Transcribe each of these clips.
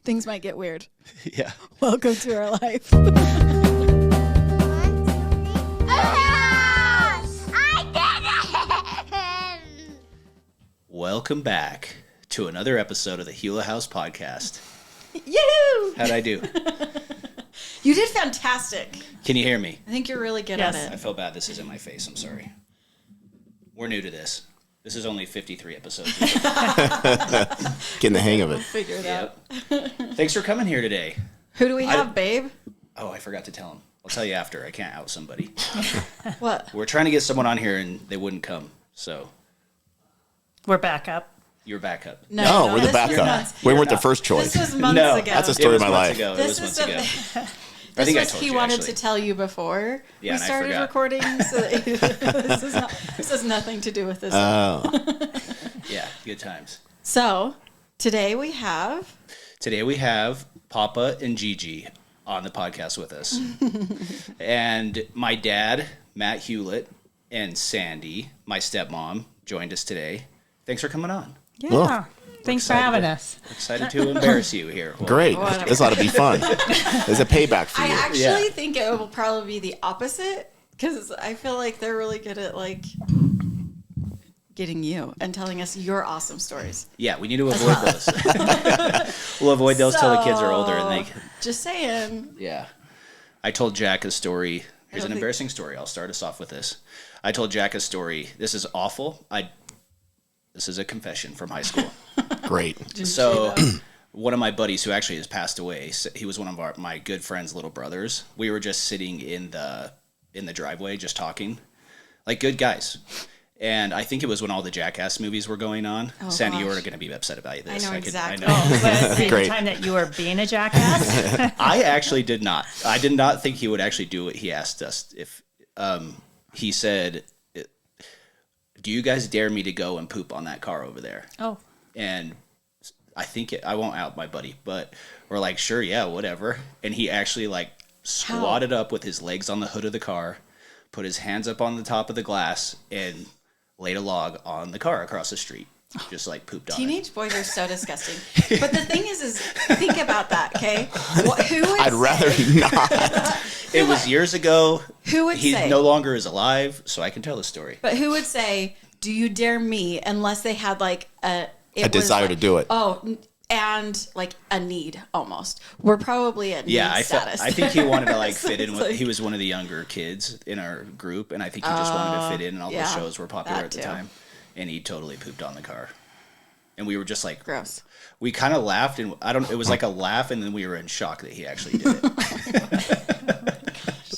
Things might get weird. Yeah. Welcome to our life. Welcome back to another episode of the Hewlett House podcast. Yoo-hoo! How'd I do? You did fantastic. Can you hear me? I think you're really good at I it. feel bad this is in my face. I'm sorry. We're new to this. This is only 53 episodes. Getting the hang of it. Figure it out. Thanks for coming here today. Who do we have, babe? Oh, I forgot to tell him. I'll tell you after. I can't out somebody. What? We're trying to get someone on here and they wouldn't come. So We're back up. you're back up. No, we're the this was backup. months- We weren't the not. first choice. This was months No, ago. that's a It story was of my months life. ago. It This was is months ago. This think I was told he you, wanted actually. to tell you before Yeah, we and I started forgot. recording. So this has nothing to do with this. Oh, Yeah, good times. So today we have Papa and Gigi on the podcast with us. And my dad, Matt Hewlett, and Sandy, my stepmom, joined us today. Thanks for coming on. Yeah. Well, Thanks for excited having to- us. Excited to embarrass you here. Well, great. Whatever. This ought to be fun. There's a payback for I you. actually Yeah. think it will probably be the opposite because I feel like they're really good at like getting you and telling us your awesome stories. Yeah, we need to avoid those. We'll avoid those till the kids are older. And they, Just saying. yeah. I told Jack a story. Here's don't an think- embarrassing story. I'll start us off with this. I told Jack a story. This is awful. This is a confession from high school. Great. So one of my buddies who actually has passed away, he was one of my good friend's little brothers. We were just sitting in the driveway just talking like good guys. And I think it was when all the Jackass movies were going on. Oh, Sandy, you gosh. were going to be upset about this. I know I exactly. know. Was it Great. the time that you were being a jackass? I actually did not. I did not think he would actually do what he asked us. If he said, "Do you guys dare me to go and poop on that car over there?" Oh. And I think I won't out my buddy, but we're like, sure, yeah, whatever. And he actually like squatted up with his legs on the hood of the car, put his hands up on the top of the glass, and laid a log on the car across the street. Just like pooped on it. Teenage boys are so disgusting. But the thing is think about that, okay? Who would I'd say, rather not. It was years ago. Who would He say? no longer is alive, so I can tell the story. But who would say, "Do you dare me?" Unless they had like a desire to do it. Oh, and like a need almost. We're probably at Yeah, need status. I think he wanted to like So fit in it's with. like- He was one of the younger kids in our group, and I think he just wanted to fit in. And all yeah, those shows were popular that at the too. time, and he totally pooped on the car. And we were just like, Gross. we kind of laughed, and it was like a laugh, and then we were in shock that he actually did it.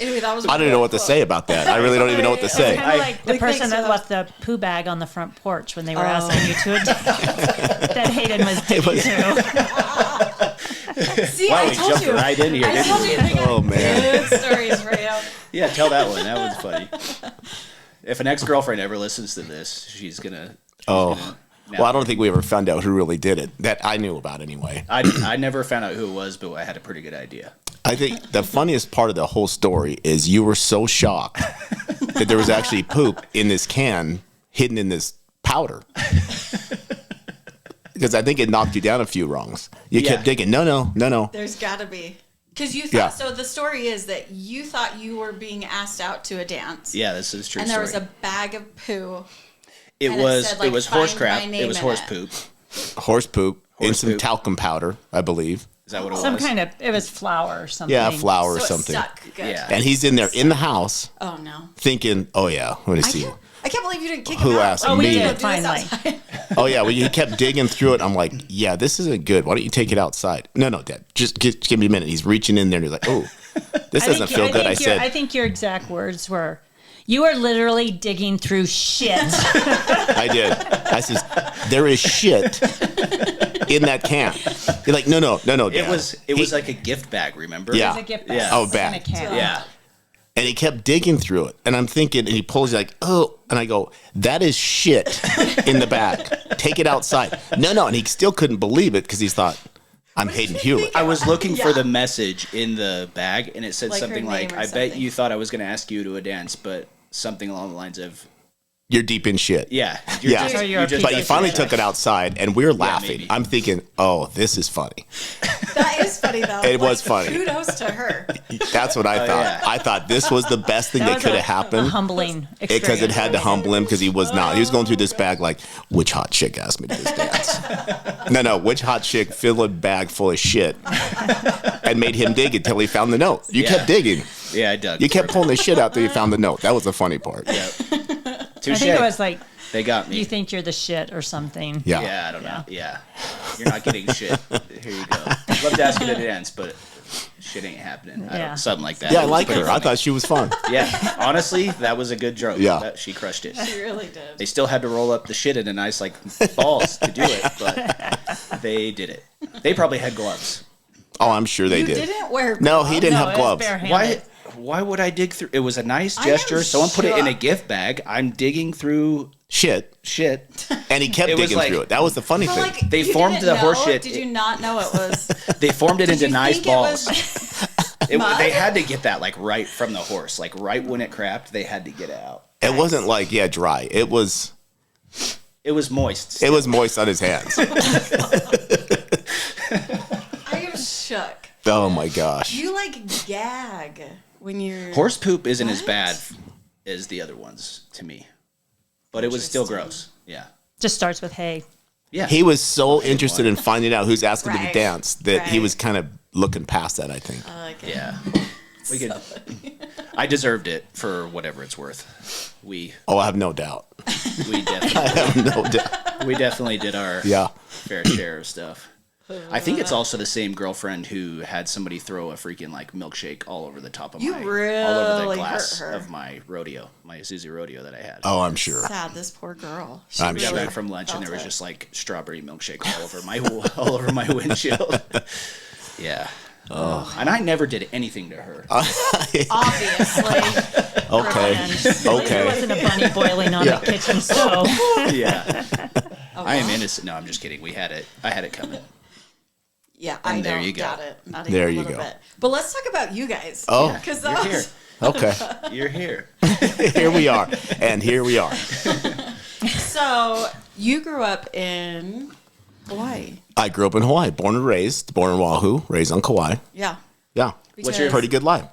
Anyway, that was. I don't know what to say about that. I really don't even know what to say. Kind of like the Like, person thanks for that left the poo bag on the front porch when they were Oh. asking you to that Hayden was digging through. See, Wow, I we told jumped you. right in here, I didn't told we? you. I got Oh, man. good stories for you. Yeah, tell that one. That was funny. If an ex-girlfriend ever listens to this, she's gonna. Oh. Well, I don't think we ever found out who really did it. That I knew about anyway. I never found out who it was, but I had a pretty good idea. I think the funniest part of the whole story is you were so shocked that there was actually poop in this can hidden in this powder. Because I think it knocked you down a few rungs. You Yeah. kept digging. No. There's got to be. Because you thought, Yeah. so the story is that you thought you were being asked out to a dance. Yeah, this is a true And there story. was a bag of poo. It and it was said, like, it was horse find crap. my It name was in horse it. poop. Horse poop and Horse some poop. talcum powder, I believe. Is that what it Some was? kind of, it was flour or something. Yeah, flour or So it something. stuck good. Yeah. And he's in there in the house Oh, no. thinking, oh, yeah, let me see. I can't believe you didn't kick Who him out. asked Oh, we me? did, Do this finally. outside. Oh, yeah, well, you kept digging through it. I'm like, yeah, this isn't good. Why don't you take it outside? No, Dad, just give me a minute. He's reaching in there and he's like, oh, this doesn't feel good. I said, I think your exact words were, "You are literally digging through shit." I did. I says, there is shit in that can. You're like, no, Dad. It was like a gift bag, remember? Yeah. It was a gift bag. Yeah. Oh, in bag. a can. Yeah. And he kept digging through it. And I'm thinking, and he pulls like, oh, and I go, that is shit in the bag. Take it outside. No. And he still couldn't believe it because he thought, I'm Hayden Hewlett. I was looking for Yeah. the message in the bag, and it said Like her something name like, or "I bet something. you thought I was going to ask you to a dance, but something along the lines of, You're deep in shit. yeah, Yeah. you're a But piece you of finally shit. took it outside, and we're laughing. maybe. I'm thinking, oh, this is funny. That's funny though. It was funny. Kudos to her. That's what I thought. yeah. I thought this was the best thing that was could have a happened. humbling experience. Because it had to humble him because he was not. He was going through this bag like, which hot chick asked me to this dance? No, which hot chick filled a bag full of shit and made him dig until he found the note. You kept digging. Yeah, I dug. You kept pulling the shit out till you found the note. That was the funny part. Yep. Touche. I think it was like, They got me. you think you're the shit or something. Yeah. Yeah, I don't know. Yeah. You're not getting shit. Here you go. I'd love to ask you to dance, but shit ain't happening. I Yeah. don't, something like that. Yeah, I It was like pretty her. I funny. thought she was fun. Yeah, honestly, that was a good joke. Yeah. She crushed it. She really did. They still had to roll up the shit in a nice, like, balls to do it, but they did it. They probably had gloves. Oh, I'm sure they You did. didn't wear No, gloves? he didn't No, have it was gloves. barehanded. Why would I dig through? It was a nice I am gesture. Someone put it in a shocked. gift bag. I'm digging through Shit. shit. And he kept It was digging like- through it. That was the funny But thing. like, They you formed didn't the know horse it? shit. Did you not know it was? They formed it into you nice think it balls. was mud? They had to get that like right from the horse, like right when it crapped. They had to get it out. It wasn't like, dry. It was moist. it was moist on his hands. I am shook. Oh my gosh. You like gag when you're Horse poop isn't as What? bad as the other ones to me, but it was still gross. Yeah, Just starts with hay. yeah. He was so interested in finding out who's asking him to Right. dance that he Right. was kind of looking past that, I think. I like it. Yeah, we could. I deserved it for whatever it's worth. We Oh, I have no doubt. definitely I have no doubt. we definitely did our Yeah. fair share of stuff. I think it's also the same girlfriend who had somebody throw a freaking like milkshake all over the top of You all over the really glass hurt her. of my rodeo, my Susie rodeo that I had. Oh, I'm sure. Sad, this poor girl. She I'm We got sure. back from lunch and there was felt it. just like strawberry milkshake all over my all over my windshield. Yeah. And I never did anything to her. obviously. Okay. It Okay. wasn't a bunny boiling on Yeah. the kitchen stove. Yeah. I am innocent. No, I'm just kidding. I had it coming. Yeah, I there don't you go. doubt it. Not There even a you little go. bit. But let's talk about you guys. Oh. because You're that here. was Okay. You're here. Here we are. And here we are. so. You grew up in Hawaii. I grew up in Hawaii, born in Oahu, raised on Kauai. Yeah. Yeah. What's your Pretty good life.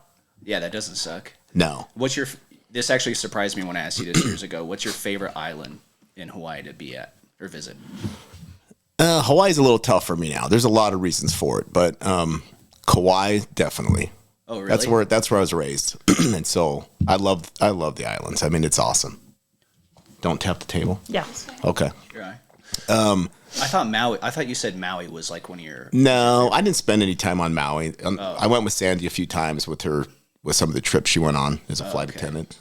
Yeah, that doesn't suck. No. What's your this actually surprised me when I asked you this years ago. What's your favorite island in Hawaii to be at or visit? Hawaii's a little tough for me now. There's a lot of reasons for it, but Kauai definitely. Oh, really? That's where I was raised, and so I love the islands. I mean, it's awesome. Don't tap the table. Yeah. Okay. You're right. I thought Maui. I thought you said Maui was like one of your. No, I didn't spend any time on Maui. I went with Sandy a few times with some of the trips she went on as a flight okay. attendant.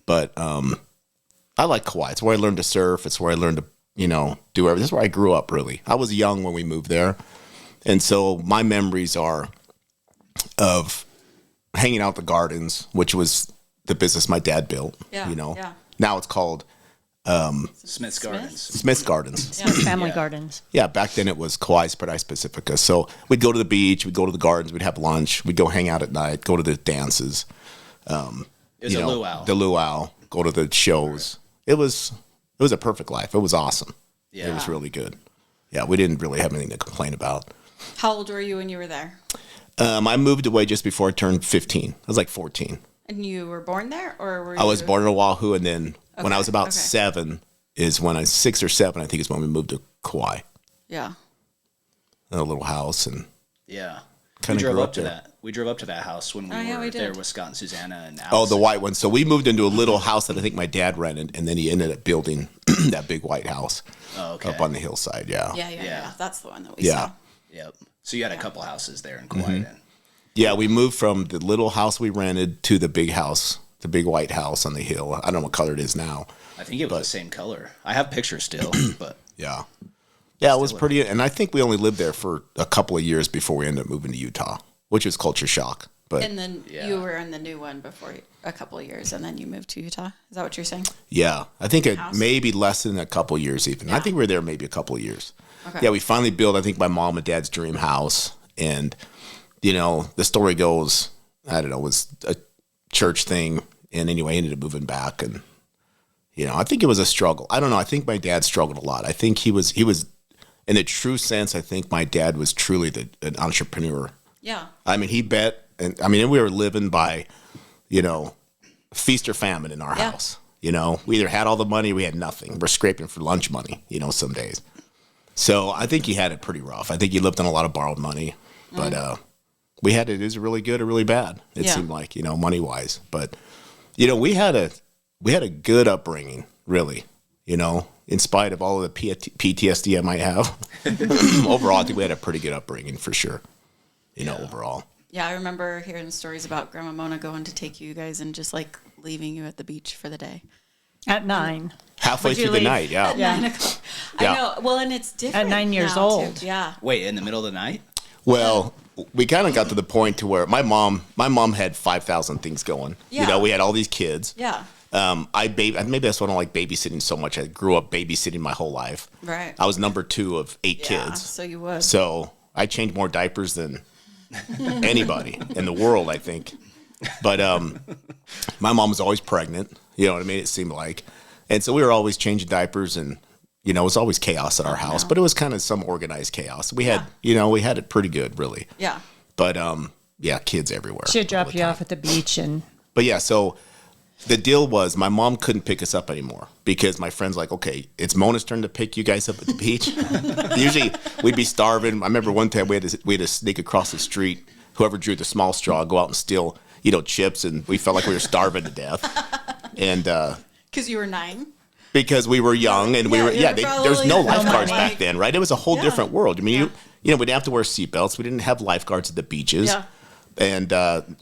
But I like Kauai. It's where I learned to surf. It's where I learned to do everything. This is where I grew up. Really, I was young when we moved there, and so my memories are of hanging out at the gardens, which was the business my dad built. Yeah, yeah. Now it's called Smith's Gardens. Smith's Gardens. Family Yeah. gardens. Yeah, back then it was Kauai's Paradise Pacifica. So we'd go to the beach, we'd go to the gardens, we'd have lunch, we'd go hang out at night, go to the dances. It was a luau. The luau, go to the shows. It was a perfect life. It was awesome. Yeah. It was really good. Yeah, we didn't really have anything to complain about. How old were you when you were there? I moved away just before I turned 15. I was like 14. And you were born there, or were you? I was born in Oahu, and then when I was about okay. 7 is when 6 or 7, I think, is when we moved to Kauai. Yeah. In a little house, and Yeah. Kinda We drove grew up up to there. that. We drove up to that house when we Oh, yeah, were we did. there with Scott and Susanna and Alice. oh, the white one. So we moved into a little house that I think my dad rented, and then he ended up building that big white house Oh, okay. up on the hillside. Yeah. Yeah. That's the one that we Yeah. saw. Yep. So you had a couple houses there in Kauai Mm-hmm. then. Yeah, we moved from the little house we rented to the big house, the big white house on the hill. I don't know what color it is now. I think it was the same color. I have pictures still, but Yeah. Yeah, it was pretty. And I think we only lived there for a couple of years before we ended up moving to Utah, which was culture shock. But And then Yeah. you were in the new one before a couple of years, and then you moved to Utah. Is that what you're saying? yeah, I think it House? maybe less than a couple of years even. I Yeah. think we were there maybe a couple of years. Okay. Yeah, we finally built, I think, my mom and dad's dream house. And, the story goes, I don't know, it was a church thing. And anyway, I ended up moving back. And, I think it was a struggle. I don't know. I think my dad struggled a lot. I think he was in a true sense, I think my dad was truly an entrepreneur Yeah. I mean, he bet, and I mean, we were living by, feast or famine in our house. We either had all the money or we had nothing. We're scraping for lunch money, some days. So I think he had it pretty rough. I think he lived on a lot of borrowed money, but we had it. It was really good or really bad. It seemed like, money wise. But we had a good upbringing, really. In spite of all of the PTSD I might have, overall, I think we had a pretty good upbringing for sure. Overall. Yeah, I remember hearing stories about Grandma Mona going to take you guys and just like leaving you at the beach for the day. At 9. Halfway through the night, yeah. At 9 o'clock. Yeah. I know. Well, and it's different. At 9 years now, old. too. Yeah. Wait, in the middle of the night? Well, we kind of got to the point to where my mom had 5,000 things going. Yeah. We had all these kids. Yeah. Maybe that's why I don't like babysitting so much. I grew up babysitting my whole life. Right. I was number 2 of 8 Yeah, kids. so you would. So I changed more diapers than anybody in the world, I think. But my mom was always pregnant. You know what I mean? It seemed like. And so we were always changing diapers, and it was always chaos at our house. But it was kind of some organized chaos. We had, we had it pretty good, really. Yeah. But kids everywhere. She'd drop you off at the beach and. But yeah, so the deal was my mom couldn't pick us up anymore because my friend's like, okay, it's Mona's turn to pick you guys up at the beach. Usually we'd be starving. I remember one time we had to sneak across the street. Whoever drew the small straw, go out and steal, chips, and we felt like we were starving to death. And because you were 9. because we were young and we were there's no lifeguards money. back then, right? It was a whole different world. I mean, we didn't have to wear seatbelts. We didn't have lifeguards at the beaches. Yeah. And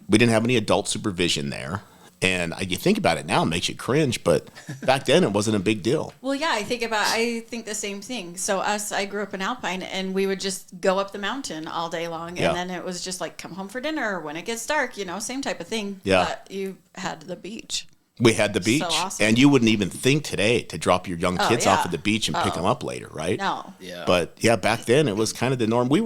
we didn't have any adult supervision there. And you think about it now, it makes you cringe, but back then it wasn't a big deal. Well, yeah, I think the same thing. So I grew up in Alpine, and we would just go up the mountain all day long, and then it was just like come home for dinner when it gets dark, same type of thing. Yeah. But you had the beach. We had the beach, awesome. and you wouldn't even think today to drop your young kids off at the beach and pick them up later, right? No. Yeah. But back then it was kind of the norm. We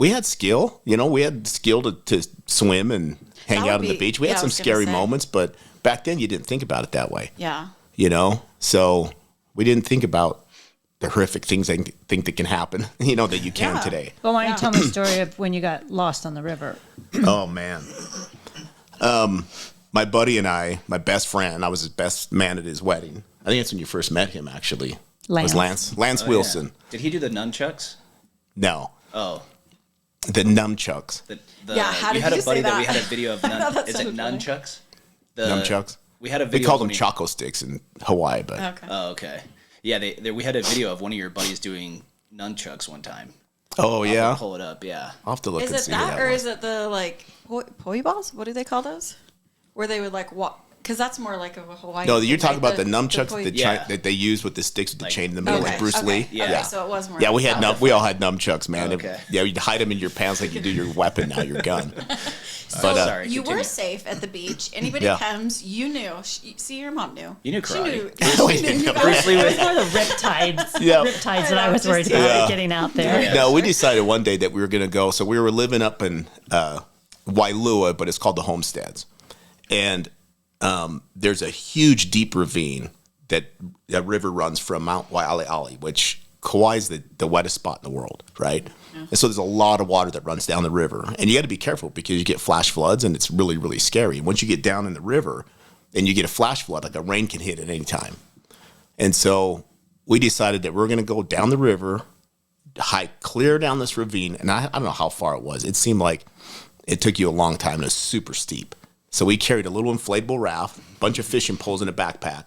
had skill, we had skill to swim and hang out on the beach. We had some scary moments, but back then you didn't think about it that way. Yeah. So we didn't think about the horrific things that can happen, that you can today. Well, why don't you tell me the story of when you got lost on the river? Oh, man. My buddy and my best friend, I was his best man at his wedding. I think that's when you first met him, actually. Lance. Was Lance Wilson. Yeah. Did he do the nunchucks? No. Oh. The nunchucks. How did you had you a buddy say that we that? had a video of. Is it nunchucks? Nunchucks? We had a video. We called of them choco sticks in Hawaii, but Okay. Oh, okay. Yeah, we had a video of one of your buddies doing nunchucks one time. oh yeah, I'll pull it up. Yeah. I'll have to look Is and it see that, who or was. is it the like poi balls? What do they call those? Where they would like walk? Because that's more like of a Hawaiian. No, thing, you're talking right? about the nunchucks poi- that they use with the sticks with the chain in the middle, like Bruce Lee. Yeah. Okay, so it was more. Yeah, we like had that. we all had nunchucks, man. Okay. You'd hide them in your pants like you do your weapon now, your gun. So Sorry, you continue. were safe at the beach. Anybody Yeah. comes, you knew. See, your mom knew. You knew She karate. knew. We She didn't knew. know. Bruce Lee It was was more the riptides. Yeah. Riptides that I was worried about Yeah. getting out there. Yeah. No, we decided one day that we were going to go. So we were living up in Wailua, but it's called the Homesteads. And there's a huge deep ravine that a river runs from Mount Waialeale, which Kauai's the wettest spot in the world, right? Yeah. And so there's a lot of water that runs down the river. And you got to be careful because you get flash floods and it's really, really scary. Once you get down in the river and you get a flash flood, like a rain can hit at any time. And so we decided that we're going to go down the river, hike clear down this ravine. And I don't know how far it was. It seemed like it took you a long time. It was super steep. So we carried a little inflatable raft, a bunch of fishing poles in a backpack,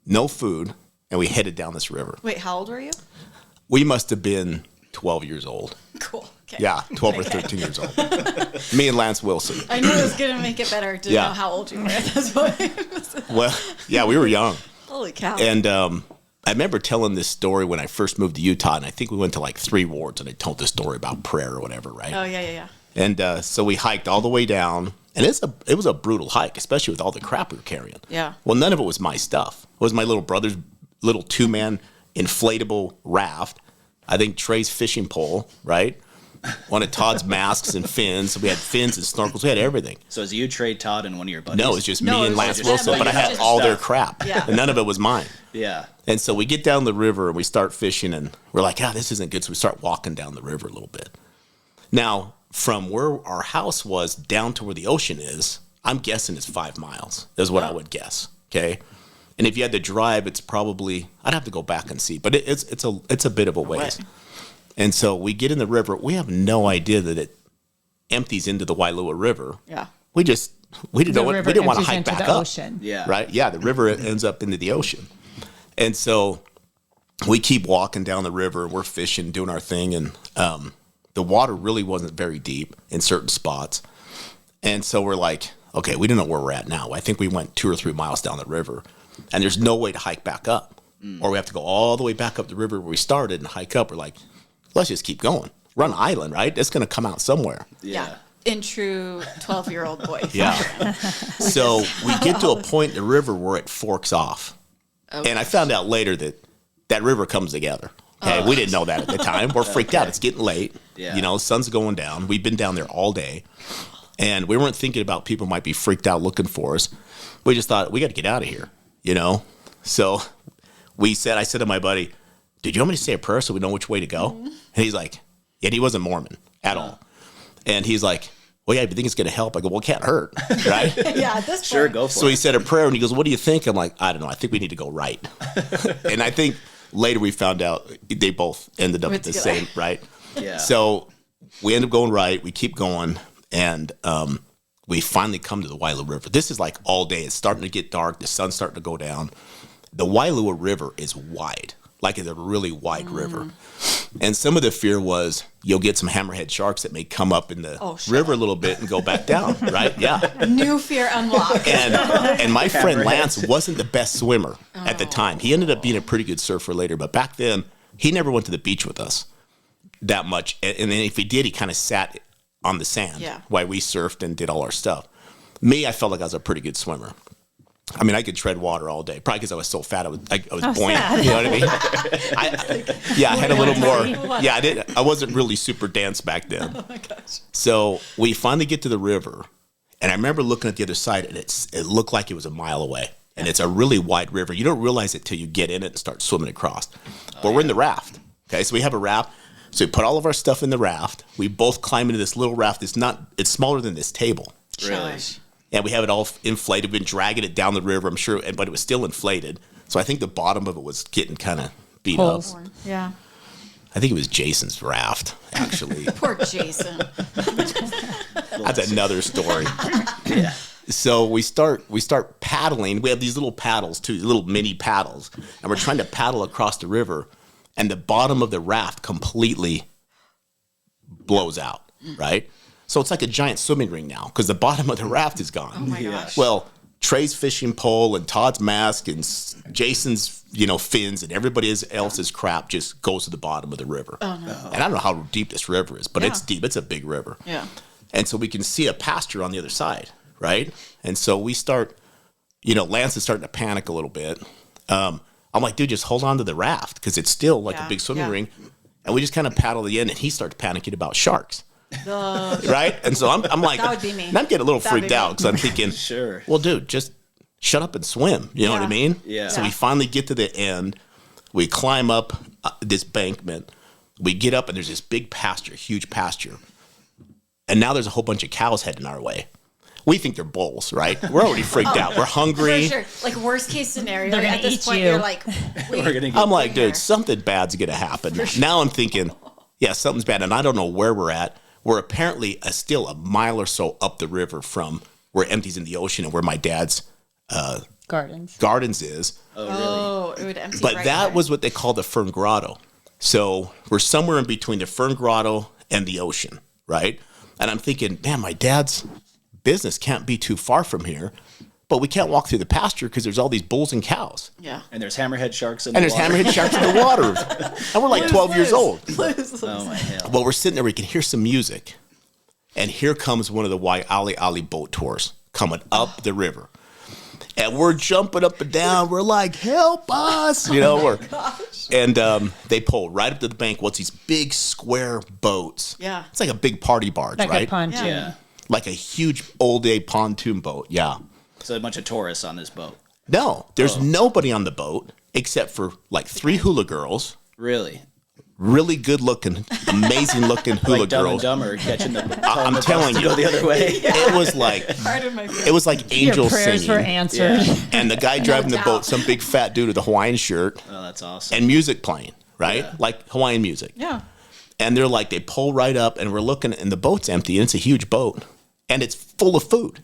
no food, and we headed down this river. Wait, how old were you? We must have been 12 years old. Cool. Okay. Yeah, 12 or 13 years old. Me and Lance Wilson. I knew it was gonna make it better to know how old you were at this point. Well, yeah, we were young. Holy cow! And I remember telling this story when I first moved to Utah, and I think we went to like 3 wards, and I told this story about prayer or whatever, right? Oh yeah. And so we hiked all the way down, and it was a brutal hike, especially with all the crap we were carrying. Yeah. Well, none of it was my stuff. It was my little brother's little 2-man inflatable raft. I think Trey's fishing pole, right? One of Todd's masks and fins. So we had fins and snorkels. We had everything. So it's you, Trey, Todd, and one of your buddies? No, it was just No, me it and was Lance just Wilson, them, but I but you had just all their stuff. crap. Yeah. And none of it was mine. Yeah. And so we get down the river and we start fishing, and we're like, this isn't good. So we start walking down the river a little bit. Now, from where our house was down to where the ocean is, I'm guessing it's 5 miles, is what I would guess. Okay. And if you had to drive, it's probably, I'd have to go back and see, but it's a bit of a ways. And so we get in the river. We have no idea that it empties into the Wailua River. Yeah. We didn't know what, we didn't want to hike back up. Ocean. Yeah. Right? Yeah, the river ends up into the ocean. And so we keep walking down the river. We're fishing, doing our thing. And the water really wasn't very deep in certain spots. And so we're like, okay, we don't know where we're at now. I think we went 2 or 3 miles down the river. And there's no way to hike back up. Or we have to go all the way back up the river where we started and hike up. We're like, let's just keep going. We're on an island, right? It's going to come out somewhere. Yeah. In true 12-year-old boy. Yeah. So we get to a point in the river where it forks off. Okay. And I found out later that river comes together. Okay. We didn't know that at the time. We're freaked out. It's getting late. Yeah. You know, sun's going down. We've been down there all day. And we weren't thinking about people might be freaked out looking for us. We just thought, we got to get out of here, you know? So I said to my buddy, dude, you want me to say a prayer so we know which way to go? And he's like, yeah, he wasn't Mormon at all. And he's like, well, yeah, if you think it's going to help. I go, well, it can't hurt, right? Yeah, at this point. Sure, go for it. So he said a prayer, and he goes, what do you think? I'm like, I don't know. I think we need to go right. And I think later we found out they both ended up at the same, right? Yeah. So we end up going right. We keep going, and we finally come to the Wailua River. This is like all day. It's starting to get dark. The sun's starting to go down. The Wailua River is wide, like it's a really wide river. And some of the fear was you'll get some hammerhead sharks that may come up in the river a little bit and go back down, right? Yeah. New fear unlocked. And my friend Lance wasn't the best swimmer at the time. He ended up being a pretty good surfer later, but back then he never went to the beach with us that much. And then if he did, he kind of sat on the sand while we surfed and did all our stuff. Me, I felt like I was a pretty good swimmer. I mean, I could tread water all day, probably because I was so fat. I was buoyant. Sad. You know what I mean? I had a little more. Yeah, I wasn't really super dense back then. Oh my gosh! So we finally get to the river, and I remember looking at the other side, and it looked like it was a mile away, and it's a really wide river. You don't realize it till you get in it and start swimming across. But we're in the raft. Okay, so we have a raft. So we put all of our stuff in the raft. We both climb into this little raft. It's smaller than this table. Really? And we have it all inflated. We've been dragging it down the river, I'm sure, but it was still inflated. So I think the bottom of it was getting kind of beat up. Yeah. I think it was Jason's raft, actually. Poor Jason. That's another story. Yeah. So we start paddling. We have these little paddles too, little mini paddles, and we're trying to paddle across the river, and the bottom of the raft completely blows out, right? So it's like a giant swimming ring now because the bottom of the raft is gone. Oh my gosh. Well, Trey's fishing pole and Todd's mask and Jason's, fins and everybody else's crap just goes to the bottom of the river. Oh, no. And I don't know how deep this river is, but it's deep. It's a big river. Yeah. And so we can see a pasture on the other side, right? And so we start, Lance is starting to panic a little bit. I'm like, dude, just hold on to the raft because it's still like a big swimming ring. And we just kind of paddle the end, and he starts panicking about sharks. Right? And so I'm like, that would be me. And I'm getting a little freaked out because I'm thinking, Sure. Well, dude, just shut up and swim. You know what I mean? Yeah. So we finally get to the end. We climb up this bankment. We get up, and there's this big pasture, huge pasture. And now there's a whole bunch of cows heading our way. We think they're bulls, right? We're already freaked out. We're hungry. For sure. Like, worst case scenario, They're gonna at this eat point, you. you're like, I'm like, dude, something bad's going to happen. Now I'm thinking, yeah, something's bad. And I don't know where we're at. We're apparently still a mile or so up the river from where it empties in the ocean and where my dad's gardens is. Oh, really? Oh, it would empty But right that there. was what they call the Fern Grotto. So we're somewhere in between the Fern Grotto and the ocean, right? And I'm thinking, man, my dad's business can't be too far from here, but we can't walk through the pasture because there's all these bulls and cows. Yeah. And there's hammerhead sharks in And the there's water. hammerhead sharks in the water. And we're like 12 years old. Oh, my hell. Well, we're sitting there, we can hear some music. And here comes one of the Waiali boat tours coming up the river. And we're jumping up and down. We're like, help us. And they pull right up to the bank. What's these big square boats? Yeah. It's like a big party barge, Like right? a pontoon. Yeah. Like a huge old day pontoon boat. Yeah. So a bunch of tourists on this boat. No, there's nobody on the boat except for like 3 hula girls. Really? really good looking, amazing looking hula Like Dumb and girls. Dumber catching the. I'm telling you, Go the other way. it was like Your angels prayers were singing, answered. Yeah. and the guy driving the doubt. boat, some big fat dude with a Hawaiian shirt, Oh, that's awesome. and music playing, right? Yeah. Like Hawaiian music. Yeah. And they're like, they pull right up, and we're looking, and the boat's empty, and it's a huge boat, and it's full of food.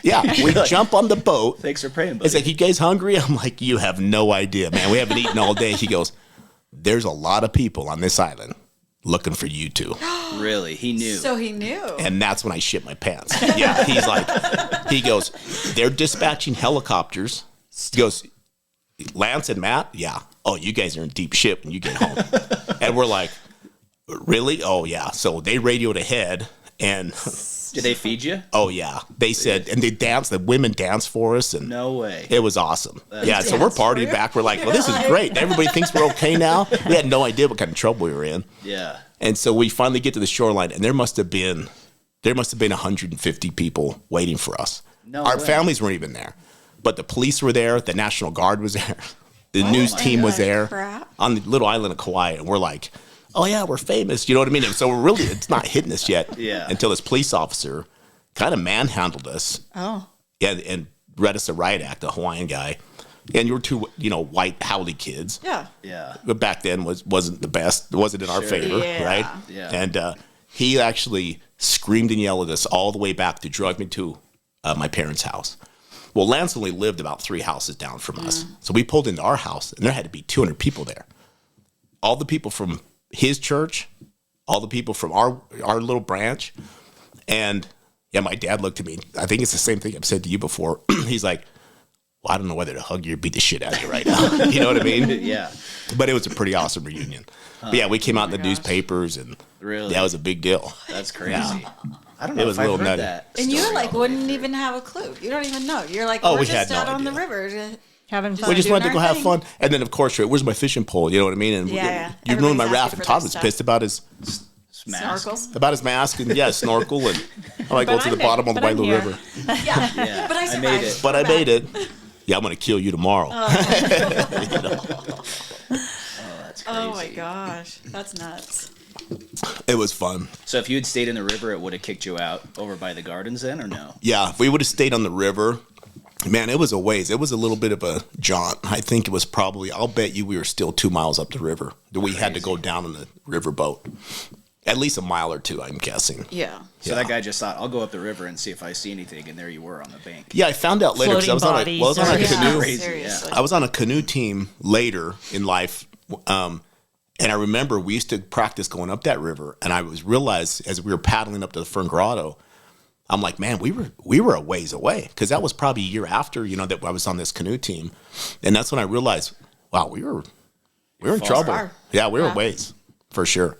Yeah, we jump on the boat. Thanks for praying, buddy. It's like, you guys hungry? I'm like, you have no idea, man. We haven't eaten all day. He goes, there's a lot of people on this island looking for you two. Really? He knew. So he knew. And that's when I shit my pants. Yeah, he's like, he goes, they're dispatching helicopters. He goes, Lance and Matt? Yeah. Oh, you guys are in deep shit when you get home. And we're like, really? Oh, yeah. So they radioed ahead, and Did they feed you? oh, yeah. They said, and they danced, the women danced for us, and No way. it was awesome. Yeah, so we're Dance for partying you? back. We're like, well, this is great. Everybody thinks we're okay now. We had no idea what kind of trouble we were in. Yeah. And so we finally get to the shoreline, and there must have been 150 people waiting for us. No Our way. families weren't even there, but the police were there. The National Guard was there. The news my team was God, there crap. on the little island of Kauai, and we're like, oh yeah, we're famous. You know what I mean? And so it's not hitting us yet. Yeah. Until this police officer kind of manhandled us. Oh. And read us a riot act, a Hawaiian guy. And you were two, white howdy kids. Yeah. Yeah. But back then wasn't the best. It wasn't in our Sure. favor, Yeah. right? Yeah. And he actually screamed and yelled at us all the way back to drive me to my parents' house. Well, Lance only lived about 3 houses down from us. So we pulled into our house, and there had to be 200 people there. All the people from his church, all the people from our little branch. And, yeah, my dad looked at me. I think it's the same thing I've said to you before. He's like, well, I don't know whether to hug you or beat the shit out of you right now. You know what I mean? Yeah. But it was a pretty awesome reunion. But yeah, we came out in the newspapers, and Really? that was a big deal. That's crazy. I don't know It was if a I've little heard nutty. that. And you story like all the way wouldn't through. even have a clue. You don't even know. You're like, Oh, we're we just had no out on the idea. river. Having fun. We just wanted to doing go our have thing. fun. And then, of course, where's my fishing pole? You know what I mean? And Yeah. you ruined my Everybody's raft. asking And for Todd their was stuff. pissed about his Mask. Snorkels. mask and, yeah, snorkel. And I like go But to the I'm bottom here. of the But I'm Wailu here. River. Yeah. But I I survived. made it. But I made it. Yeah, I'm going to kill you tomorrow. That's crazy. Oh my gosh. That's nuts. It was fun. So if you had stayed in the river, it would have kicked you out over by the gardens then, or no? Yeah, if we would have stayed on the river, man, it was a ways. It was a little bit of a jaunt. I think it was probably, I'll bet you we were still 2 miles up the river. We had to go down on the river boat. At least a mile or two, I'm guessing. Yeah. So that guy just thought, I'll go up the river and see if I see anything, and there you were on the bank. Yeah, I found out later because I was on Floating a, well, I was on a bodies or- canoe. Crazy, Seriously. I was on a canoe team later in life, and I remember we used to practice going up that river, and I was realized as we were paddling up to the Fern Grotto, I'm like, man, we were a ways away because that was probably a year after, that I was on this canoe team, and that's when I realized, wow, we were in trouble. far. Yeah, we were Yeah. ways for sure,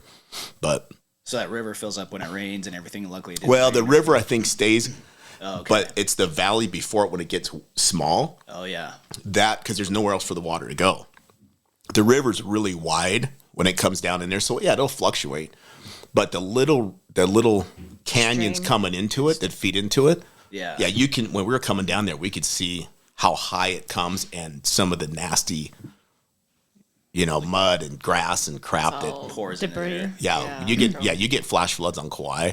but So that river fills up when it rains and everything. Luckily, it didn't well, rain. the river I think stays, Oh, okay. but it's the valley before it when it gets small. Oh yeah. That because there's nowhere else for the water to go. The river's really wide when it comes down in there, so yeah, it'll fluctuate. But the little canyons Stream. coming into it that feed into it, Yeah. yeah, you can. When we were coming down there, we could see how high it comes and some of the nasty, mud and grass and crap that. all Pours into Debris. there. Yeah, Yeah. you get flash floods on Kauai.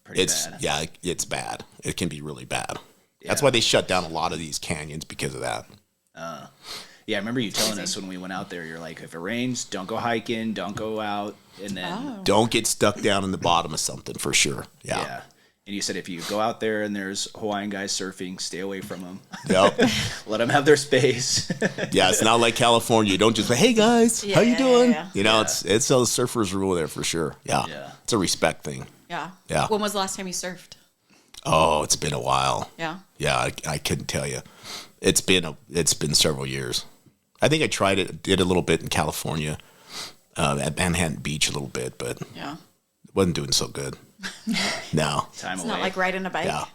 Pretty It's bad. it's bad. It can be really bad. That's Yeah. why they shut down a lot of these canyons because of that. Yeah, I remember you telling us when we went out there. You're like, if it rains, don't go hiking, don't go out, and then Don't get stuck down in the bottom of something for sure. yeah. And you said if you go out there and there's Hawaiian guys surfing, stay away from them. Yep. Let them have their space. Yeah, it's not like California. You don't just say, "Hey guys, how you Yeah, doing?" yeah. It's a surfers rule there for sure. Yeah. Yeah. It's a respect thing. Yeah. Yeah. When was the last time you surfed? Oh, it's been a while. Yeah. Yeah, I couldn't tell you. It's been several years. I think I did a little bit in California, at Manhattan Beach a little bit, but Yeah. wasn't doing so good. No. Time It's away. not like riding a bike. Yeah.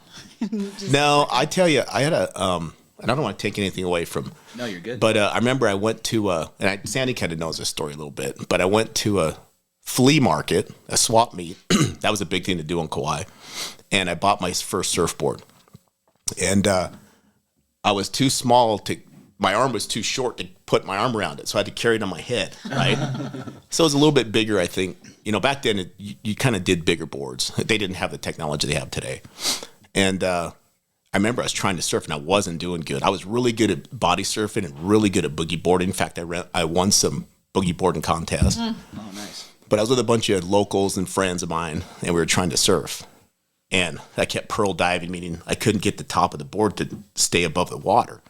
No, I tell you, I had and I don't want to take anything away from. No, you're good. But I remember I went to Sandy kind of knows this story a little bit, but I went to a flea market, a swap meet. That was a big thing to do on Kauai. And I bought my first surfboard. And I was too small to my arm was too short to put my arm around it, so I had to carry it on my head, right? So it was a little bit bigger, I think. Back then, you kind of did bigger boards. They didn't have the technology they have today. And I remember I was trying to surf, and I wasn't doing good. I was really good at body surfing and really good at boogie boarding. In fact, I won some boogie boarding contests. Oh, nice. But I was with a bunch of locals and friends of mine, and we were trying to surf. And I kept pearl diving, meaning I couldn't get the top of the board to stay above the water.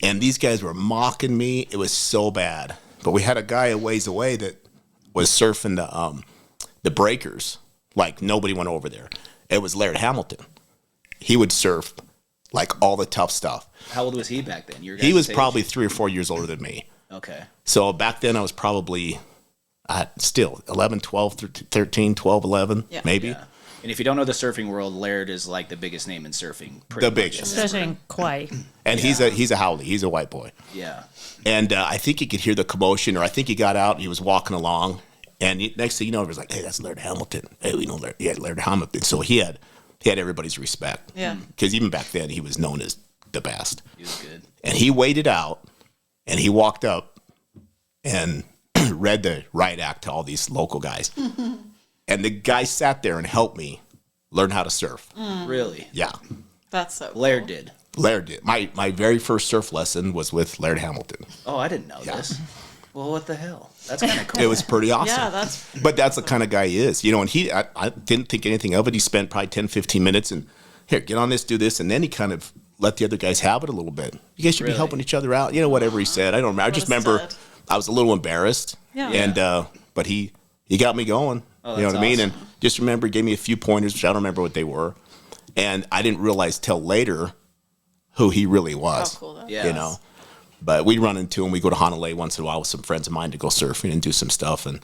And these guys were mocking me. It was so bad. But we had a guy a ways away that was surfing the breakers like nobody went over there. It was Laird Hamilton. He would surf like all the tough stuff. How old was he back then? He was probably 3 or 4 years older than me. Okay. So back then I was probably still 11, 12, 13, 12, 11, maybe. Yeah. And if you don't know the surfing world, Laird is like the biggest name in surfing. The biggest. Especially in Kauai. And he's a Howley. He's a white boy. Yeah. And I think he could hear the commotion, or I think he got out and he was walking along. And next thing you know, he was like, "Hey, that's Laird Hamilton. Hey, we know Laird. Yeah, Laird Hamilton." So he had everybody's respect. Yeah. Because even back then, he was known as the best. He was good. And he waited out, and he walked up and read the riot act to all these local guys. And the guy sat there and helped me learn how to surf. Really? Yeah. That's so cool. Laird did. Laird did. My very first surf lesson was with Laird Hamilton. Oh, I didn't know this. Well, what the hell? That's kind of cool. It was pretty awesome. Yeah, But that's the kind of guy he is. And I didn't think anything of it. He spent probably 10, 15 minutes and, here, get on this, do this. And then he kind of let the other guys have it a little bit. You guys should be helping each other out. Whatever he said. I don't remember. I just remember I was a little embarrassed. Yeah. And, but he got me going. Oh, You know what I mean? awesome. And just remember, he gave me a few pointers, which I don't remember what they were. And I didn't realize till later who he really was. How cool that Yeah. But we run into him. We go to Honolulu once in a while with some friends of mine to go surfing and do some stuff. And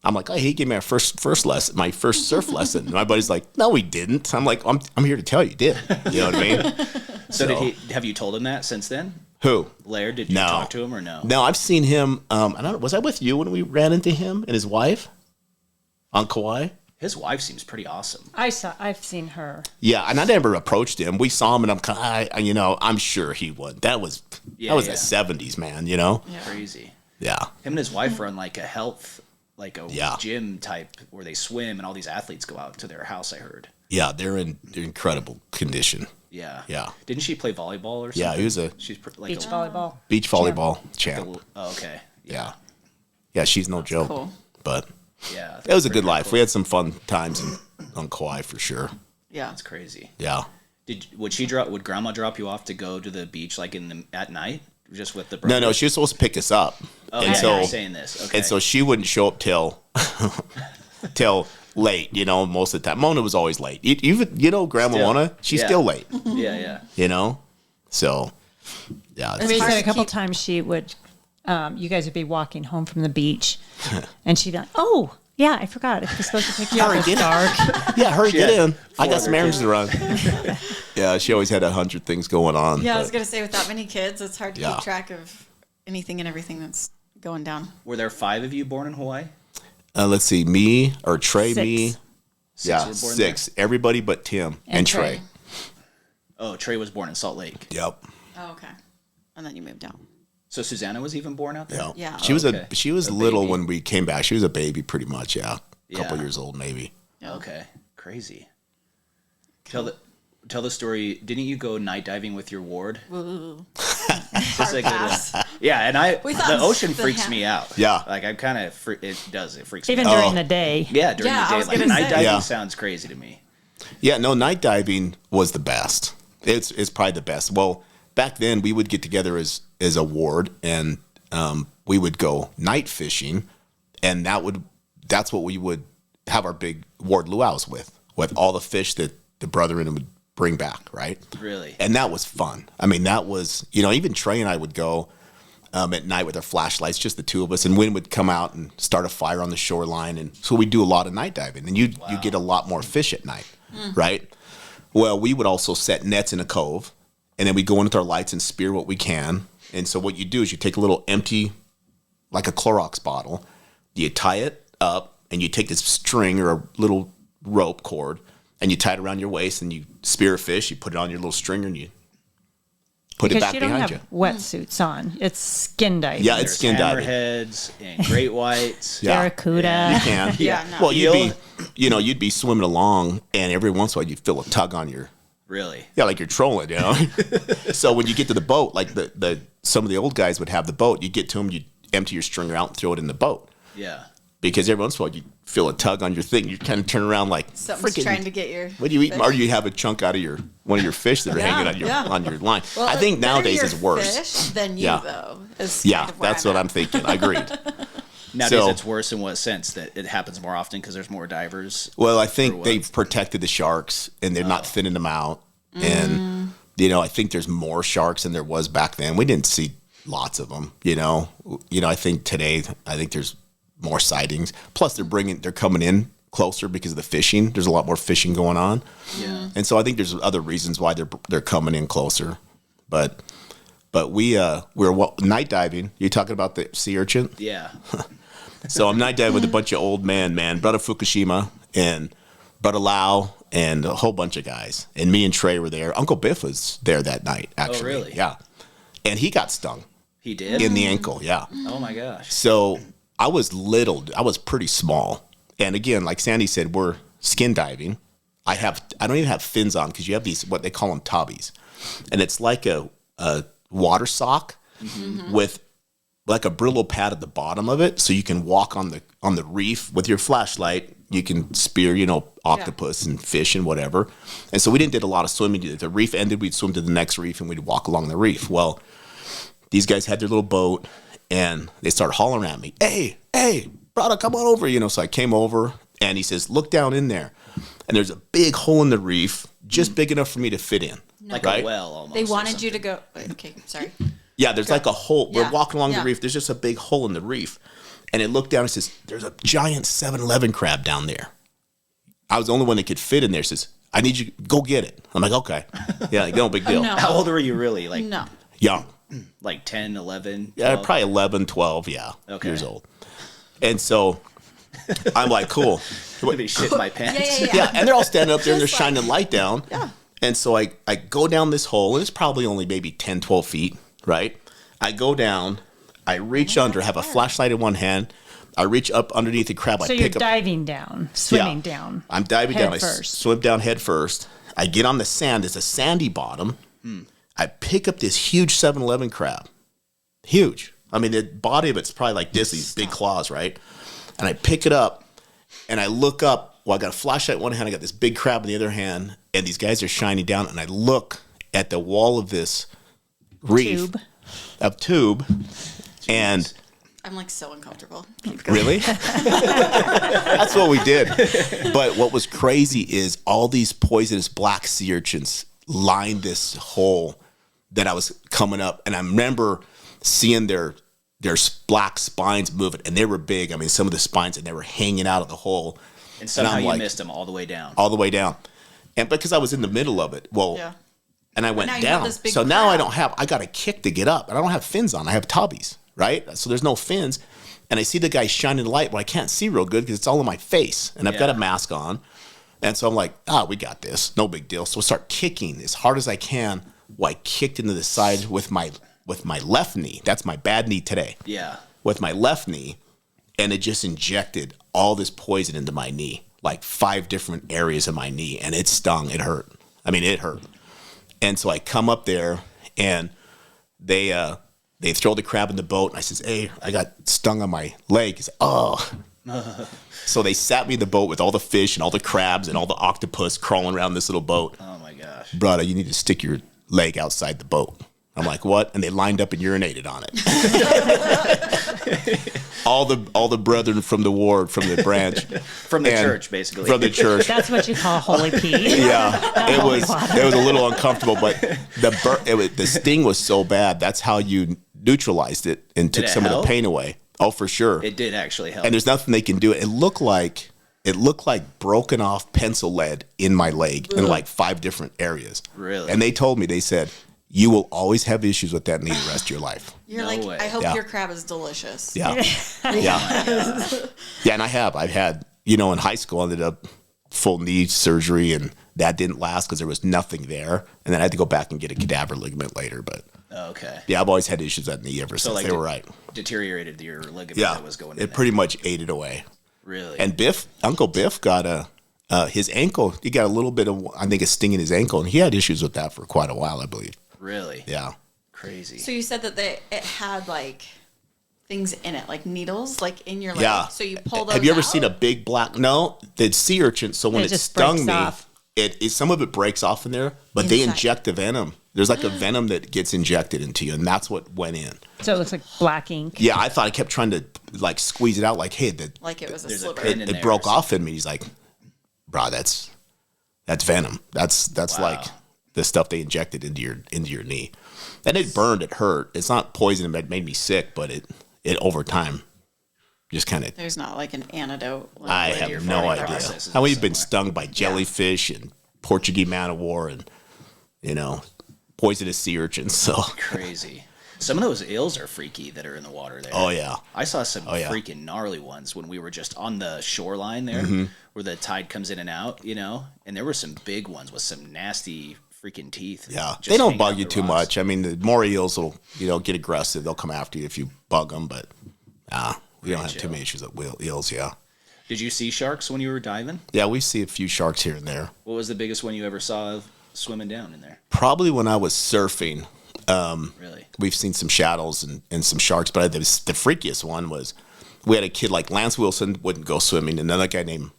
I'm like, "Oh, he gave me my first lesson, my first surf lesson." And my buddy's like, "No, he didn't." I'm like, I'm here to tell you, he did. You know what I mean? So have you told him that since then? Who? Laird, did you No. talk to him or no? No, I've seen him. I don't know. Was I with you when we ran into him and his wife on Kauai? His wife seems pretty awesome. I've seen her. Yeah, and I never approached him. We saw him, and I'm kind of, I'm sure he would. That was the '70s, man. Crazy. Yeah. Him and his wife run like a health, like a Yeah. gym type where they swim and all these athletes go out to their house, I heard. Yeah, they're in incredible condition. Yeah. Yeah. Didn't she play volleyball or something? Yeah, he was a She's like Beach volleyball. beach volleyball champ. Oh, okay. Yeah. Yeah, she's no joke. cool. But Yeah. it was a good life. We had some fun times on Kauai for sure. Yeah. That's crazy. Yeah. Would grandma drop you off to go to the beach like at night? Just with the brothers? No, she was supposed to pick us up. Okay, and so you're saying this. Okay. and so she wouldn't show up till late, most of the time. Mona was always late. Even Grandma Still. Mona, she's Yeah. still late. Yeah. So yeah. We hard said a to couple keep- times she would, you guys would be walking home from the beach, and she'd be like, "Oh, yeah, I forgot. If we're supposed to pick you up, it's dark." Yeah, hurry, get in. I got other some errands to run. Yeah, she always had 100 things going on. Yeah, I but- was gonna say with that many kids, it's hard to Yeah. keep track of anything and everything that's going down. Were there 5 of you born in Hawaii? Let's see, me or Trey, 6. me. 6 Yeah, were born 6. Everybody but Tim and Trey. there? Oh, Trey was born in Salt Lake. Yep. Oh, okay. And then you moved out. So Susanna was even born out there? Yep. Yeah. She was Okay. she was A little baby. when we came back. She was a baby pretty much, yeah. A couple Yeah. years old maybe. Okay. Crazy. Tell the story. Didn't you go night diving with your ward? Ooh. Just like pass. yeah, and We the thought ocean the freaks ha- me out. Yeah. Like I'm kind of it freaks Even me out. during the day. Yeah, during Yeah, I the was day. Like gonna night say. diving Yeah. sounds crazy to me. Yeah, no, night diving was the best. It's probably the best. Well, back then we would get together as a ward and we would go night fishing, and that's what we would have our big ward luau's with all the fish that the brethren would bring back, right? Really? And that was fun. I mean, that was, even Trey and I would go at night with our flashlights, just the two of us, and Wynn would come out and start a fire on the shoreline, and so we do a lot of night diving, and you get a lot more fish at night, right? Well, we would also set nets in a cove, and then we go in with our lights and spear what we can. And so what you do is you take a little empty, like a Clorox bottle, you tie it up, and you take this string or a little rope cord, and you tie it around your waist, and you spear a fish, you put it on your little stringer, and you put it Because back you don't behind have you. wetsuits on. It's skin diving. Yeah, it's skin diving. Hammerheads and great whites. Yeah. Barracuda. You can. Yeah, no. Well, you'd be swimming along, and every once in a while you'd feel a tug on your. Really? Yeah, like you're trolling, you know. So when you get to the boat, like some of the old guys would have the boat. You get to them, you empty your stringer out and throw it in the boat. Yeah. Because every once in a while you feel a tug on your thing. You kind of turn around like Something's freaking. trying to get your. What do you eat? fish. Or you have a chunk out of one of your fish that are hanging on your line. Well, I think better nowadays your is worse. Fish than you, Yeah. though. Is Yeah, kind of where that's what at. I'm thinking. I agreed. Nowadays, So- it's worse in what sense? That it happens more often because there's more divers? Well, I Or think what? they've protected the sharks and they're not thinning them out. And, I think there's more sharks than there was back then. We didn't see lots of them, I think today, there's more sightings. Plus, they're coming in closer because of the fishing. There's a lot more fishing going on. Yeah. And so I think there's other reasons why they're coming in closer. But we're night diving. You talking about the sea urchin? Yeah. So I'm night diving with a bunch of old man, Brother Fukushima and Brother Lau and a whole bunch of guys. And me and Trey were there. Uncle Biff was there that night, actually. really? Yeah. And he got stung He did? in the ankle, yeah. Oh, my gosh. So I was pretty small. And again, like Sandy said, we're skin diving. I don't even have fins on because you have these, what they call them, tobbies. And it's like a water sock with like a Brillo pad at the bottom of it, so you can walk on the reef with your flashlight. You can spear, octopus and fish and whatever. And so we did a lot of swimming. The reef ended, we'd swim to the next reef and we'd walk along the reef. Well, these guys had their little boat and they started hollering at me, hey, brother, come on over. So I came over and he says, look down in there. And there's a big hole in the reef, just big enough for me to fit in. Like right? a well almost. They or wanted you something. to go. Okay, sorry. Yeah, there's like a hole. We're Yeah, walking along the yeah. reef. There's just a big hole in the reef. And it looked down and says, there's a giant 7-Eleven crab down there. I was the only one that could fit in there. It says, I need you to go get it. I'm like, okay. Yeah, like, no big deal. No. How old were you really? Like No. Young. like 10, 11? Yeah, 12? probably 11, 12, Okay. years old. And so I'm like, cool. Let me shit my pants. Yeah. Yeah, and they're all standing up there and they're Just shining light down. Yeah. And so I go down this hole, and it's probably only maybe 10, 12 feet, right? I go down, I reach under, have a flashlight in one hand, I reach up underneath the crab, So I you're pick up. diving down, swimming down. I'm diving head down. I first. swim down head first. I get on the sand. It's a sandy bottom. I pick up this huge 7-Eleven crab. Huge. I mean, the body of it's probably like this, these big claws, right? And I pick it up, and I look up. Well, I got a flashlight in one hand. I got this big crab in the other hand, and these guys are shining down. And I look at the wall of this reef, tube, and I'm like so uncomfortable. Keep going. really? That's what we did. But what was crazy is all these poisonous black sea urchins lined this hole that I was coming up. And I remember seeing their black spines moving, and they were big. I mean, some of the spines, and they were hanging out of the hole. And somehow I'm you like- missed them all the way down. All the way down. And because I was in the middle of it, Yeah. and I went now you have down. this big So now crab. I got a kick to get up, and I don't have fins on. I have tubbies, right? So there's no fins. And I see the guy shining the light, but I can't see real good because it's all in my face, and I've got a Yeah. mask on. And so I'm like, we got this. No big deal. So I start kicking as hard as I can. Well, I kicked into the side with my left knee. That's my bad knee today. Yeah. With my left knee, and it just injected all this poison into my knee, like 5 different areas of my knee, and it stung. It hurt. I mean, it hurt. And so I come up there, and they throw the crab in the boat, and I says, hey, I got stung on my leg. He's like, oh. So they sat me in the boat with all the fish and all the crabs and all the octopus crawling around this little boat. Oh my gosh. Brother, you need to stick your leg outside the boat. I'm like, what? And they lined up and urinated on it. all the brethren from the ward, from the branch, From the church, basically. from the church. That's what you call holy pee. Yeah, it was a little uncomfortable, but the sting was so bad. That's how you neutralized it and took Did it some of help? the pain away. Oh, for sure. It did actually help. And there's nothing they can do. It looked like broken off pencil lead in my leg in like 5 different areas. Really? And they told me, they said, you will always have issues with that knee the rest of your life. You're No like, way. I hope Yeah. your crab is delicious. Yeah. Yeah. Yeah, and I've had, in high school, I ended up full knee surgery, and that didn't last because there was nothing there. And then I had to go back and get a cadaver ligament later. But Okay. Yeah, I've always had issues with that knee ever since. like They were right. Deteriorated your ligament Yeah, that was going in it there. pretty much ate it away. Really? And Uncle Biff got his ankle. He got a little bit of, I think, a sting in his ankle, and he had issues with that for quite a while, I believe. Really? Yeah. Crazy. So you said that it had like things in it, like needles, like in your leg. Yeah. So you pull those Have you ever out? seen a big black? No, the sea urchin. So when It it just stung breaks me, off. some of it breaks off in there, but they Inside. inject the venom. There's like a venom that gets injected into you, and that's what went in. So it looks like black ink. Yeah, I thought I kept trying to like squeeze it out, like, hey, Like it was a There's a sliver. pin in it there broke or off in me. He's like, bro, that's venom. That's Wow. like the stuff they injected into your knee, and it burned. It hurt. It's not poison. It made me sick, but it over time just kind of. There's not like an antidote. Like, I your have no body idea processes how it we've been somewhere. stung by jellyfish and Portuguese man of war and poisonous sea urchins. So Crazy. Some of those eels are freaky that are in the water there. oh yeah, I saw some yeah. freaking gnarly ones when we were just on the shoreline there, Mm-hmm. where the tide comes in and out, and there were some big ones with some nasty freaking teeth. yeah. just They don't hanging bug out you the too rocks. much. I mean, the more eels will get aggressive. They'll come after you if you bug them, but we don't have too chill. many issues with eels. Yeah. Did you see sharks when you were diving? Yeah, we see a few sharks here and there. What was the biggest one you ever saw swimming down in there? Probably when I was surfing, Really? we've seen some shadows and some sharks. But the freakiest one was we had a kid like Lance Wilson wouldn't go swimming, and another guy named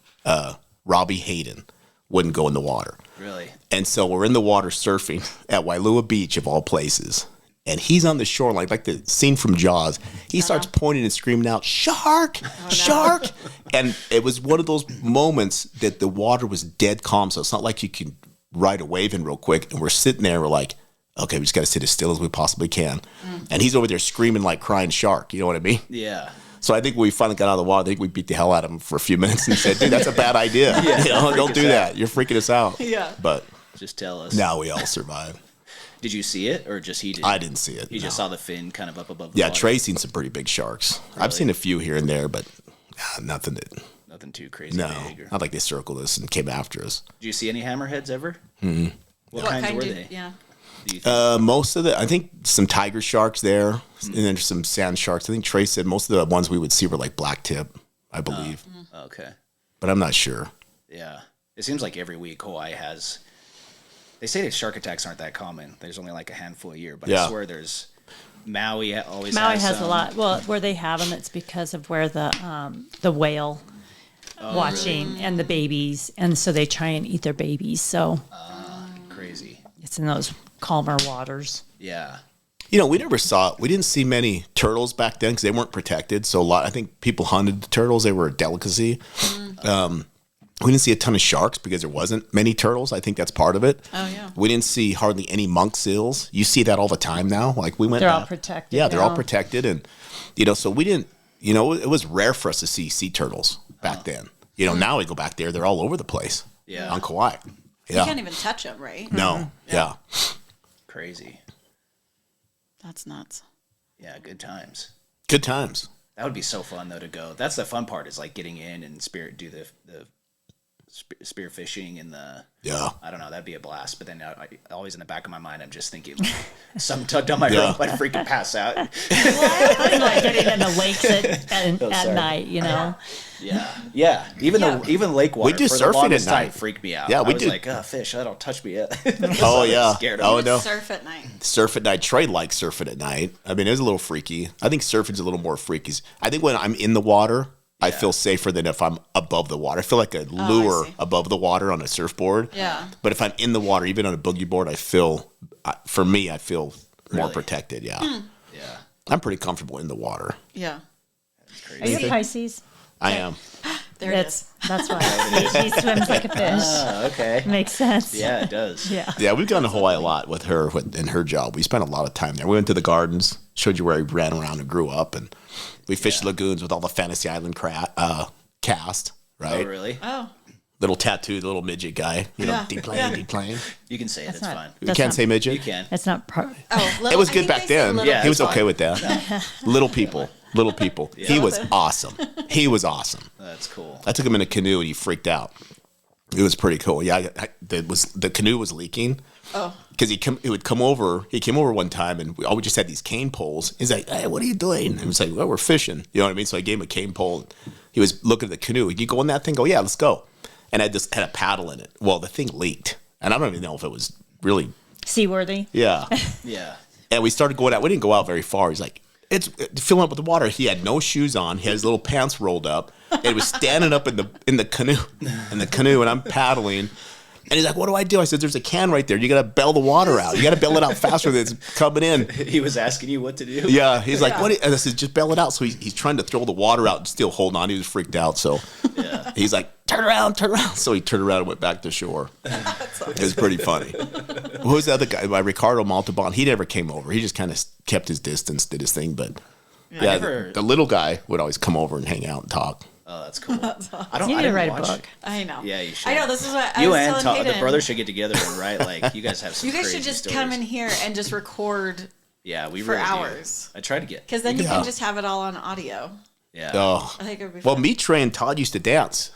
Robbie Hayden wouldn't go in the water. Really? And so we're in the water surfing at Wailua Beach, of all places. And he's on the shoreline, like the scene from Jaws. He starts pointing and screaming out, "Shark! Shark!" And it was one of those moments that the water was dead calm. So it's not like you can ride a wave in real quick. And we're sitting there, we're like, okay, we just got to sit as still as we possibly can. And he's over there screaming like crying shark. You know what I mean? Yeah. So I think when we finally got out of the water, I think we beat the hell out of him for a few minutes and said, dude, that's a bad idea. Don't do that. You're freaking us out. Yeah. But Just tell us. now we all survived. Did you see it, or just he did? I didn't see it. You just no. saw the fin kind of up above the Yeah, water. Trey's seen some pretty big sharks. I've seen a few here and there, but nothing that, Nothing too crazy no. big. Or... Not like they circled us and came after us. Did you see any hammerheads ever? Mm-hmm. What kinds were they? Yeah. Do you think? Most of I think some tiger sharks there, and then some sand sharks. I think Trey said most of the ones we would see were like black tip, I believe. Okay. But I'm not sure. Yeah. It seems like every week Hawaii has. They say that shark attacks aren't that common. There's only like a handful a year, but Yeah. I swear there's. Maui always Maui has a some. lot. Well, where they have them, it's because of where the whale watching and the babies, and so they try and eat their babies. So Crazy. it's in those calmer waters. Yeah. We didn't see many turtles back then because they weren't protected. So I think people hunted the turtles. They were a delicacy. We didn't see a ton of sharks because there wasn't many turtles. I think that's part of it. Oh, yeah. We didn't see hardly any monk seals. You see that all the time now. Like we went. They're all protected Yeah, they're all now. protected, and so we didn't. It was rare for us to see sea turtles back then. Now we go back there; they're all over the place. Yeah. On Kauai. You Yeah. can't even touch them, right? No. Yeah. Crazy. That's nuts. Yeah. Good times. Good times. That would be so fun though to go. That's the fun part is like getting in and do the spear fishing and the. Yeah. I don't know. That'd be a blast. But then I always in the back of my mind, I'm just thinking, something tugged on my rope, I'd freaking pass out. It's like getting in the lakes at sorry. night, Yeah. Even lake water. We do for the surfing longest at time night. freaked me out. Yeah, I we was do. like, fish, that'll touch me. Oh yeah. Scared of Oh it. no. Surf at night. Surf at night. Trey likes surfing at night. I mean, it was a little freaky. I think surfing's a little more freaky. I think when I'm in the water, I feel safer than if I'm above the water. I feel like a lure see. above the water on a surfboard. Yeah. But if I'm in the water, even on a boogie board, I feel more Really? protected. Yeah. Yeah. I'm pretty comfortable in the water. Yeah. Are you a Pisces? I am. There it is. That's why he swims like a fish. Okay. Makes sense. Yeah, it does. Yeah. Yeah, we've gone to Hawaii a lot with her in her job. We spent a lot of time there. We went to the gardens, showed you where we ran around and grew up, and we fished lagoons with all the Fantasy Island cast, right? Oh, really? Oh. Little tattooed little midget guy, Yeah. deplane. You can say it. It's not- fine. You That's can't not- say midget. You can. It's not part. Oh, It was good back then. Yeah, He was it's okay fine. with that. Little people. He was awesome. He was awesome. That's cool. I took him in a canoe and he freaked out. It was pretty cool. Yeah, the canoe was leaking. Oh. Because he would come over. He came over one time, and we always just had these cane poles. He's like, "Hey, what are you doing?" And he was like, "Well, we're fishing." You know what I mean? So I gave him a cane pole. He was looking at the canoe. "You go in that thing?" "Go, yeah, let's go." And I just had a paddle in it. Well, the thing leaked, and I don't even know if it was really Seaworthy. Yeah. Yeah. And we started going out. We didn't go out very far. He's like, it's filling up with water. He had no shoes on. He had his little pants rolled up. And he was standing up in the canoe. And I'm paddling. And he's like, "What do I do?" I said, "There's a can right there. You got to bail the water out. You got to bail it out faster than it's coming in." He was asking you what to do. Yeah. He's like, "What?" And I said, "Just bail it out." So he's trying to throw the water out and still holding on. He was freaked out. So he's like, turn around. So he turned around and went back to shore. It was pretty funny. Who was the other guy? Ricardo Montalban. He never came over. He just kind of kept his distance, did his thing. But the little guy would always come over and hang out and talk. Oh, that's cool. You need to write a book. I know. Yeah, you should. I know. This is what I You was and telling Hayden. the brothers should get together and write. Like, you guys have some. You guys should crazy just stories. come in here and just record Yeah, we for really hours. do. I try to get. Because then you can just have it all on audio. Yeah. Oh. I think it would be Well, fun. me, Trey, and Todd used to dance.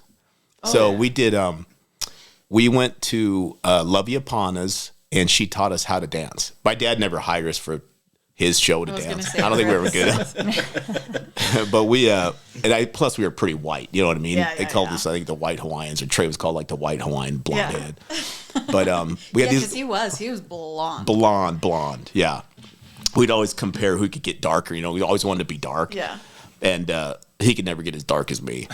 So we did. We went to Love Yapana's, and she taught us how to dance. My dad never hired us for his show to was gonna dance. say, I don't think we were good at it. But plus we were pretty white. You know what I mean? Yeah, They called us, I think, the White Hawaiians, or Trey was called like the White Hawaiian blonde Yeah. head. But we had Yeah, these because he was blonde. blonde. Yeah. We'd always compare who could get darker. You know, we always wanted to be dark. Yeah. And he could never get as dark as me.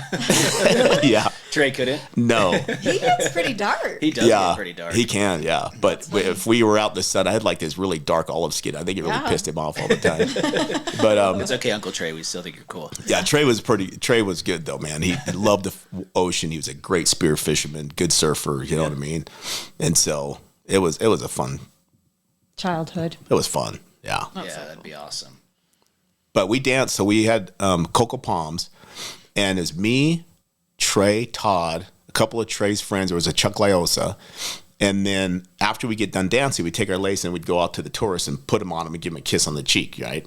Yeah. Trey couldn't. No. He gets pretty dark. He does get pretty dark. He can, yeah. But if we were out in the sun, I had like this really dark olive skin. I think it really pissed him off all the time. But It's okay, Uncle Trey. We still think you're cool. yeah, Trey was good though, man. He loved the ocean. He was a great spear fisherman, good surfer. You know what I mean? And so it was a fun. Childhood. It was fun. Yeah. Yeah, that'd be awesome. But we danced. So we had Cocoa Palms, and it's me, Trey, Todd, a couple of Trey's friends. There was a Chuck Lyosa. And then after we get done dancing, we'd take our lace and we'd go out to the tourists and put them on them and give them a kiss on the cheek, right?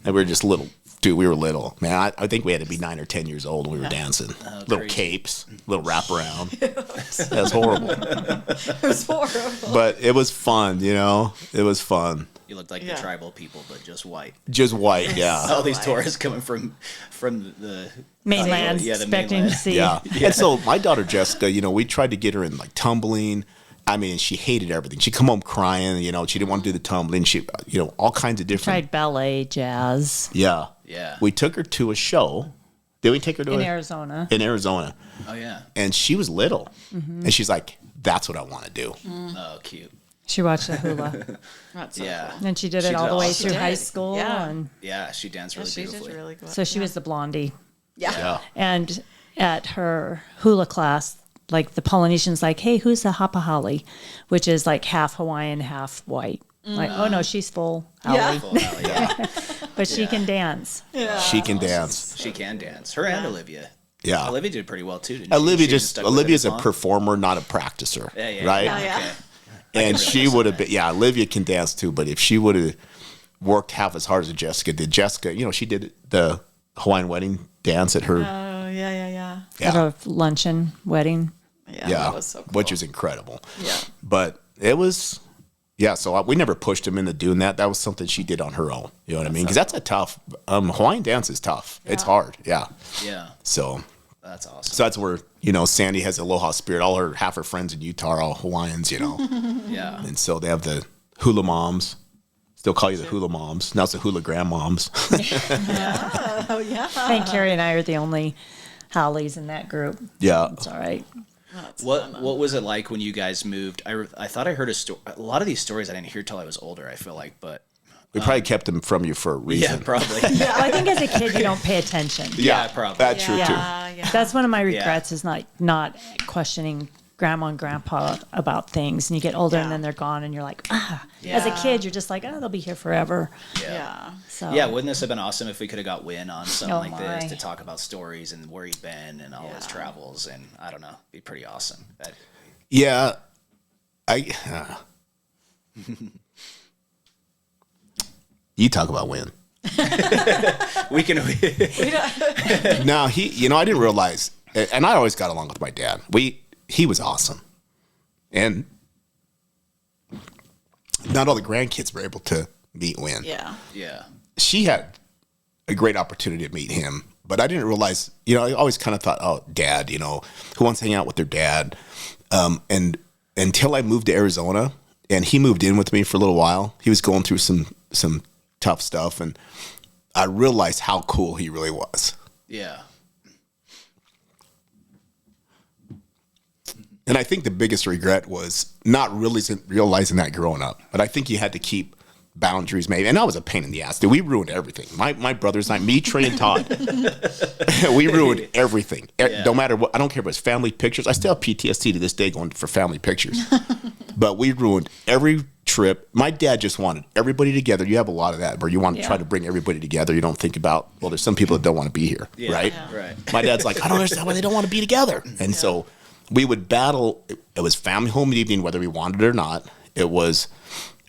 And we were just little. Dude, we were little. Man, I think we had to be 9 or 10 years old when we were dancing. Little crazy. capes, little wraparound. That was horrible. It was horrible. But it was fun, you know? It was fun. You look like the tribal people, but just white. Just white, yeah. All these tourists coming from the Mainland, the expecting mainland. to see. Yeah. And so my daughter Jessica, you know, we tried to get her in like tumbling. I mean, she hated everything. She'd come home crying, you know, she didn't want to do the tumbling. She, you know, all kinds of different. Tried ballet, jazz Yeah. Yeah. We took her to a show. Did we take her to in a Arizona. in Arizona? Oh yeah. And she was little. And she's like, "That's what I want to do." Oh, cute. She watched the hula. That's so Yeah. cool. And she did She it all did the way awesome. through She high did. school. Yeah. And Yeah, she danced really She beautifully. did really good. so she was the blondie. Yeah. Yeah. And at her hula class, like the Polynesians, like, "Hey, who's the hapahali?" Which is like half Hawaiian, half white. Like, oh no, she's full Yeah. Hali. Full alley, yeah. But she can dance. She can dance. She can dance. Her and Olivia. Yeah. Olivia did pretty well too. Didn't she? Olivia She stuck with it Olivia's as a long? performer, not a practicer. Yeah. Right? Yeah. Okay. And she would have been, Olivia can dance too, but if she would have worked half as hard as Jessica did, Jessica, you know, she did the Hawaiian wedding dance at her, Oh, yeah. At a luncheon wedding. Yeah. yeah, That was so cool. which was incredible. Yeah. But it was, so we never pushed him into doing that. That was something she did on her own. You know what I mean? Because that's a tough, Hawaiian dance is tough. It's hard. Yeah. Yeah. So That's awesome. that's where, you know, Sandy has aloha spirit. Half her friends in Utah are all Hawaiians, you know. Yeah. And so they have the hula moms. Still call you the hula moms. Now it's the hula grandmoms. Oh, yeah. I think Carrie and I are the only Hollies in that group. Yeah. It's all right. What was it like when you guys moved? I thought I heard a story. A lot of these stories I didn't hear till I was older. I feel like, but We probably kept them from you for a yeah, reason. probably. Well, I think as a kid, you don't pay attention. Yeah, probably. That's true too. Yeah. That's one of my regrets is not questioning grandma and grandpa about things. And you get older and then they're gone and you're like, As a kid, you're just like, oh, they'll be here forever. Yeah. So Yeah, wouldn't this have been awesome if we could have got Win on something Oh, like this my. to talk about stories and where he's been and all his travels and I don't know, be pretty awesome. Yeah. You talk about when. We can. No, I didn't realize, and I always got along with my dad. he was awesome. And not all the grandkids were able to meet Win. Yeah. Yeah. She had a great opportunity to meet him, but I didn't realize, I always kind of thought, oh, dad, who wants to hang out with their dad? And until I moved to Arizona and he moved in with me for a little while, he was going through some tough stuff. And I realized how cool he really was. Yeah. And I think the biggest regret was not really realizing that growing up. But I think you had to keep boundaries maybe. And I was a pain in the ass. Dude, we ruined everything. My brothers and I, me, Trey, and Todd, we ruined everything. Yeah. No matter what. I don't care if it's family pictures. I still have PTSD to this day going for family pictures. But we ruined every trip. My dad just wanted everybody together. You have a lot of that where you want to try to bring everybody together. You don't think about, well, there's some people that don't want to be here, right? Yeah. Right. My dad's like, I don't understand why they don't want to be together. And so we would battle. It was family home evening, whether we wanted it or not. It was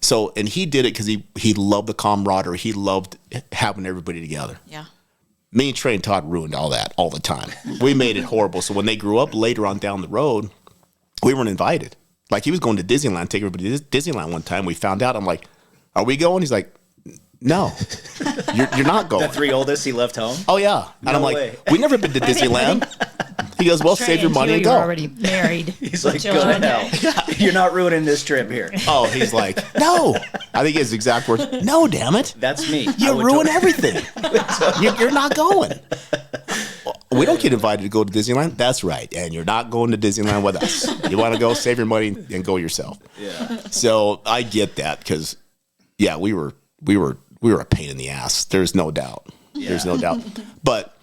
so, and he did it because he loved the camaraderie. He loved having everybody together. Yeah. Me and Trey and Todd ruined all that all the time. We made it horrible. So when they grew up later on down the road, we weren't invited. Like he was going to Disneyland, take everybody to Disneyland one time. We found out. I'm like, are we going? He's like, no, you're not going. The 3 oldest he left home. Oh yeah, and No I'm like, way. we never been to Disneyland. He goes, well, save your money and You're go. already married. He's like, go Children. to hell. You're not ruining this trip here. Oh, he's like, no. I think his exact words, no, damn it. That's me. You ruin everything. You're not going. We don't get invited to go to Disneyland. That's right. And you're not going to Disneyland with us. You want to go, save your money, and go yourself. Yeah. So I get that because, yeah, we were a pain in the ass. There's no doubt. There's no doubt. But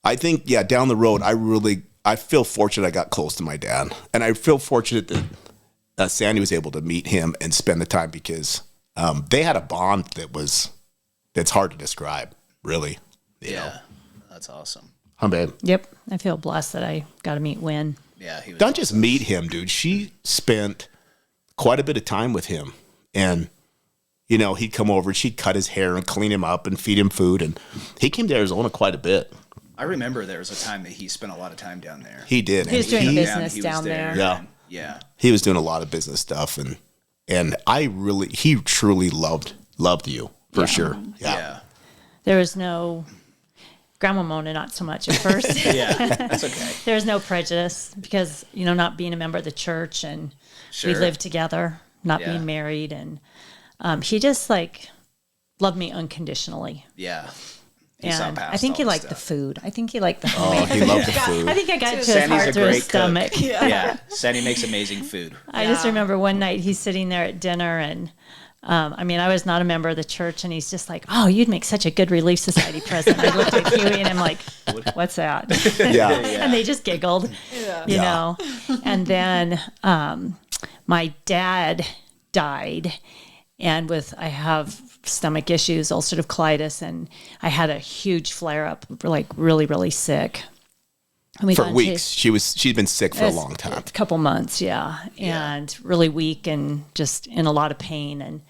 I think, yeah, down the road, I feel fortunate I got close to my dad. And I feel fortunate that Sandy was able to meet him and spend the time because they had a bond that's hard to describe, really. You know? That's awesome. Huh, babe? Yep. I feel blessed that I got to meet Win. Yeah. He was Don't just meet him, dude. She spent quite a bit of time with him. And, he'd come over and she'd cut his hair and clean him up and feed him food. And he came to Arizona quite a bit. I remember there was a time that he spent a lot of time down there. He did. He was And doing He- business he was down there. Yeah. and- yeah. he was doing a lot of business stuff. And he truly loved you for sure. Yeah. There was no Grandma Mona, not so much at first. Yeah. That's okay. There was no prejudice because, not being a member of the church and we Sure. lived together, not Yeah. being married. And he just loved me unconditionally. Yeah. He saw And past I think all he the liked the stuff. food. I think he liked the Oh, homemade he food. loved the food. I think I got to his Sandy's heart a through his great cook. stomach. Yeah. Sandy makes amazing food. I just remember one night he's sitting there at dinner and I was not a member of the church and he's just like, oh, you'd make such a good Relief Society president. I looked at Huey and I'm like, what's that? Yeah. And they just giggled, you know. And then my dad died and I have stomach issues, ulcerative colitis, and I had a huge flare up, like really, really sick. And we For got into- weeks. She'd been sick for a long time. a couple months, and really weak and just in a lot of pain. And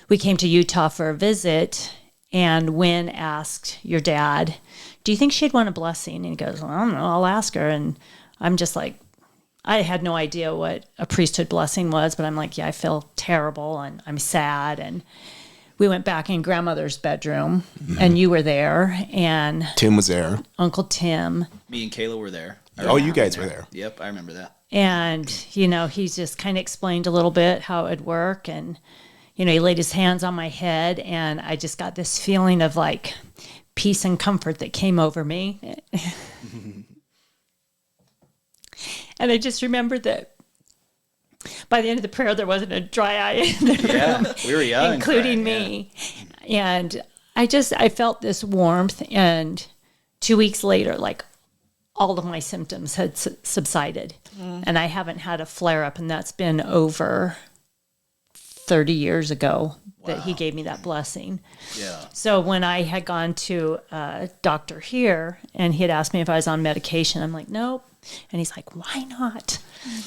we came to Utah for a visit, and Wynn asked your dad, do you think she'd want a blessing? And he goes, well, I don't know, I'll ask her. And I'm just like, I had no idea what a priesthood blessing was, but I'm like, yeah, I feel terrible and I'm sad. And we went back in grandmother's bedroom, and you were there, and Tim was there. Uncle Tim. Me and Kayla were there. Oh, you guys were there. Yep, I remember that. And, he just kind of explained a little bit how it would work. And, he laid his hands on my head, and I just got this feeling of peace and comfort that came over me. And I just remembered that by the end of the prayer, there wasn't a dry eye in the room, Yeah, we were young, including crying, me. And I felt this warmth. And 2 weeks later, all of my symptoms had subsided. And I haven't had a flare up. And that's been over 30 years ago that he gave me that blessing. Yeah. So when I had gone to a doctor here and he had asked me if I was on medication, I'm like, nope. And he's like, why not?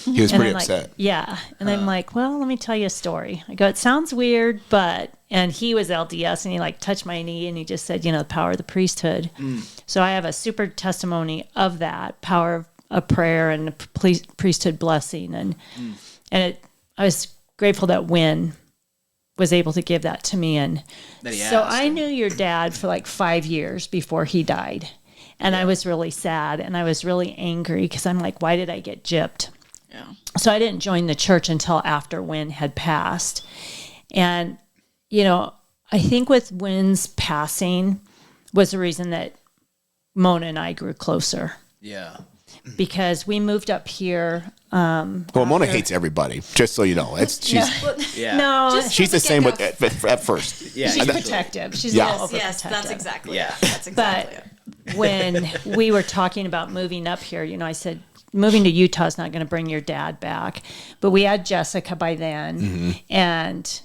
He was And pretty I'm upset. like, yeah. And I'm like, well, let me tell you a story. I go, it sounds weird, and he was LDS and he touched my knee and he just said, the power of the priesthood. So I have a super testimony of that power a prayer and a priesthood blessing. And I was grateful that Wynn was able to give that to me. And so I knew your dad for like 5 years before he died. And I was really sad and I was really angry because I'm like, why did I get gypped? Yeah. So I didn't join the church until after Wynn had passed. And, you know, I think with Wynn's passing was the reason that Mona and I grew closer. Yeah. Because we moved up here. Well, Mona hates everybody, just so you know. She's the same with at first. Yeah, she's protective. She's a little overprotective. Yes, that's exactly it. That's exactly it. When we were talking about moving up here, you know, I said, moving to Utah is not going to bring your dad back. But we had Jessica by then, and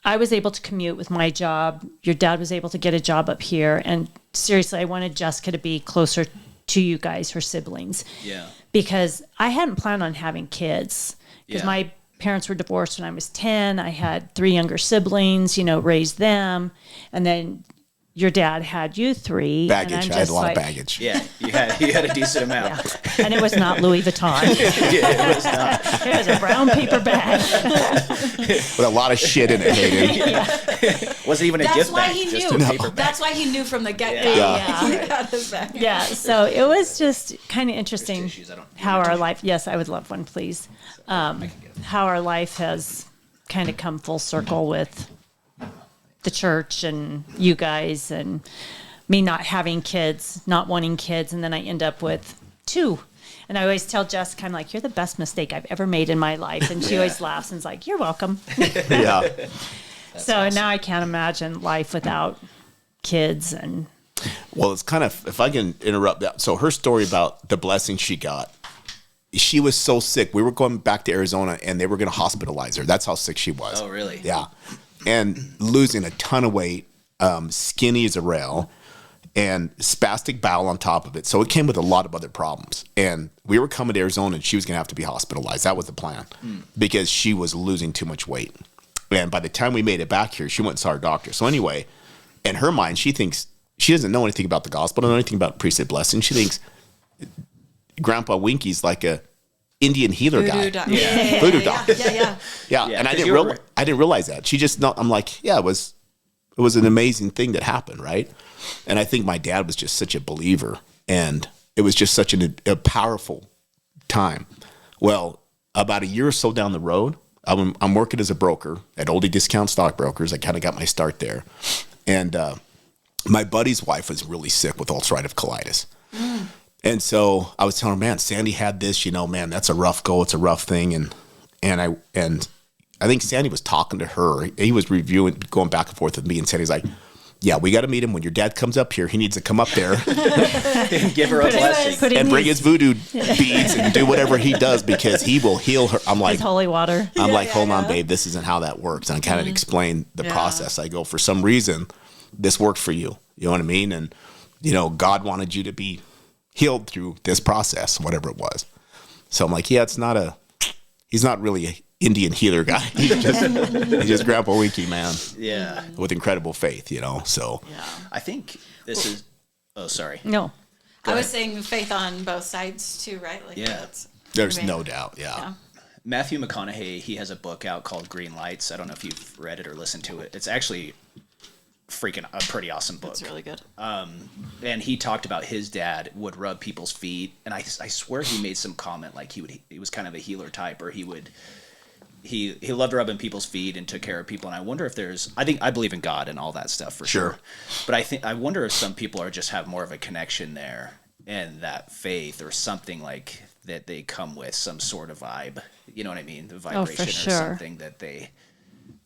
I was able to commute with my job. Your dad was able to get a job up here. And seriously, I wanted Jessica to be closer to you guys, her siblings. Yeah. Because I hadn't planned on having kids. Because my parents were divorced when I was 10. I had 3 younger siblings, you know, raised them. And then your dad had you 3. Baggage. I had a lot of baggage. Yeah, you had a decent amount. Yeah. And it was not Louis Vuitton. It was not. It was a brown paper bag. With a lot of shit in it, Hayden. Wasn't even a gift bag. He just knew. a paper bag. That's why he knew from the get-go. Yeah. So it was just kind of interesting how our life, yes, I would love one, please. How our life has kind of come full circle with the church and you guys and me not having kids, not wanting kids. And then I end up with 2. And I always tell Jessica, I'm like, you're the best mistake I've ever made in my life. And she always laughs and is like, you're welcome. Yeah. So awesome. Now I can't imagine life without kids. And well, it's kind of, if I can interrupt that. So her story about the blessing she got, she was so sick. We were going back to Arizona and they were going to hospitalize her. That's how sick she was. Oh, really? Yeah. And losing a ton of weight, skinny as a rail, and spastic bowel on top of it. So it came with a lot of other problems. And we were coming to Arizona and she was going to have to be hospitalized. That was the plan because she was losing too much weight. And by the time we made it back here, she went and saw her doctor. So anyway, in her mind, she thinks, she doesn't know anything about the gospel, don't know anything about priesthood blessing. She thinks Grandpa Winky's like a Indian healer guy. Voodoo doctor. Yeah. And I didn't realize that. She just, I'm like, yeah, it was an amazing thing that happened, right? And I think my dad was just such a believer, and it was just such a powerful time. Well, about a year or so down the road, I'm working as a broker at Oldie Discount Stockbrokers. I kind of got my start there. And my buddy's wife was really sick with ulcerative colitis. And so I was telling her, man, Sandy had this, you know, man, that's a rough go. It's a rough thing. And I think Sandy was talking to her. He was reviewing, going back and forth with me, and Sandy's like, yeah, we got to meet him when your dad comes up here. He needs to come up there and give her a blessing and bring his voodoo beads and do whatever he does because he will heal her. I'm like, his holy water. I'm like, hold on, babe, this isn't how that works. And I kind of explain the process. I go, for some reason, this worked for you. You know what I mean? And, you know, God wanted you to be healed through this process, whatever it was. So I'm like, yeah, he's not really an Indian healer guy. He's just Grandpa Winky, man. Yeah. With incredible faith, you know, so. Yeah. I think this is, oh, sorry. No. I was saying faith on both sides too, right? Like There's no doubt, yeah. Matthew McConaughey, he has a book out called Green Lights. I don't know if you've read it or listened to it. It's actually freaking a pretty awesome book. It's really good. And he talked about his dad would rub people's feet, and I swear he made some comment like he was kind of a healer type, or he loved rubbing people's feet and took care of people. And I wonder if I believe in God and all that stuff for sure. But I wonder if some people just have more of a connection there and that faith or something like that they come with some sort of vibe. You know what I mean? The vibration or something that they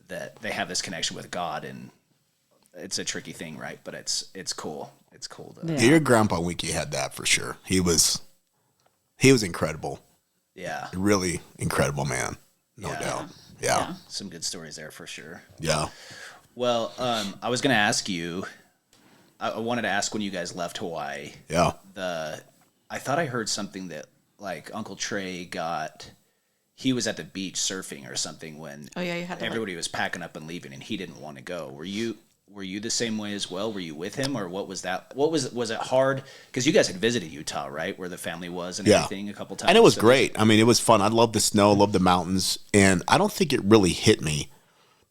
have this connection with God, and it's a tricky thing, right? But it's cool. It's cool. Your Grandpa Winky had that for sure. He was incredible. Yeah. Really incredible man. No doubt. Yeah. Some good stories there for sure. Yeah. Well, I was going to ask you, I wanted to ask when you guys left Hawaii. Yeah. I thought I heard something that like Uncle Trey he was at the beach surfing or something when you had everybody was packing up and leaving and he didn't want to go. Were you were you the same way as well? Were you with him, or what was that? Was it hard? Because you guys had visited Utah, right, where the family was and everything a couple times. And it was great. I mean, it was fun. I love the snow, love the mountains, and I don't think it really hit me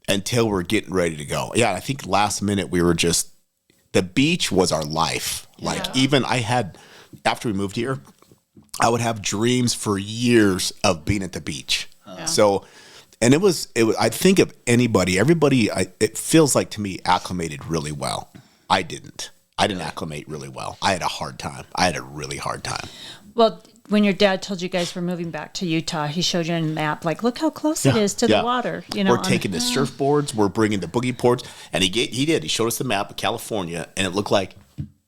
until we're getting ready to go. Yeah, I think last minute we were just, the beach was our life. Like even after we moved here, I would have dreams for years of being at the beach. So. And it was. I think of everybody. It feels like to me acclimated really well. I didn't acclimate really well. I had a hard time. I had a really hard time. Well, when your dad told you guys were moving back to Utah, he showed you on a map, like, look how close it is to the water. You know, we're taking the surfboards. We're bringing the boogie boards, and he did. He showed us the map of California, and it looked like,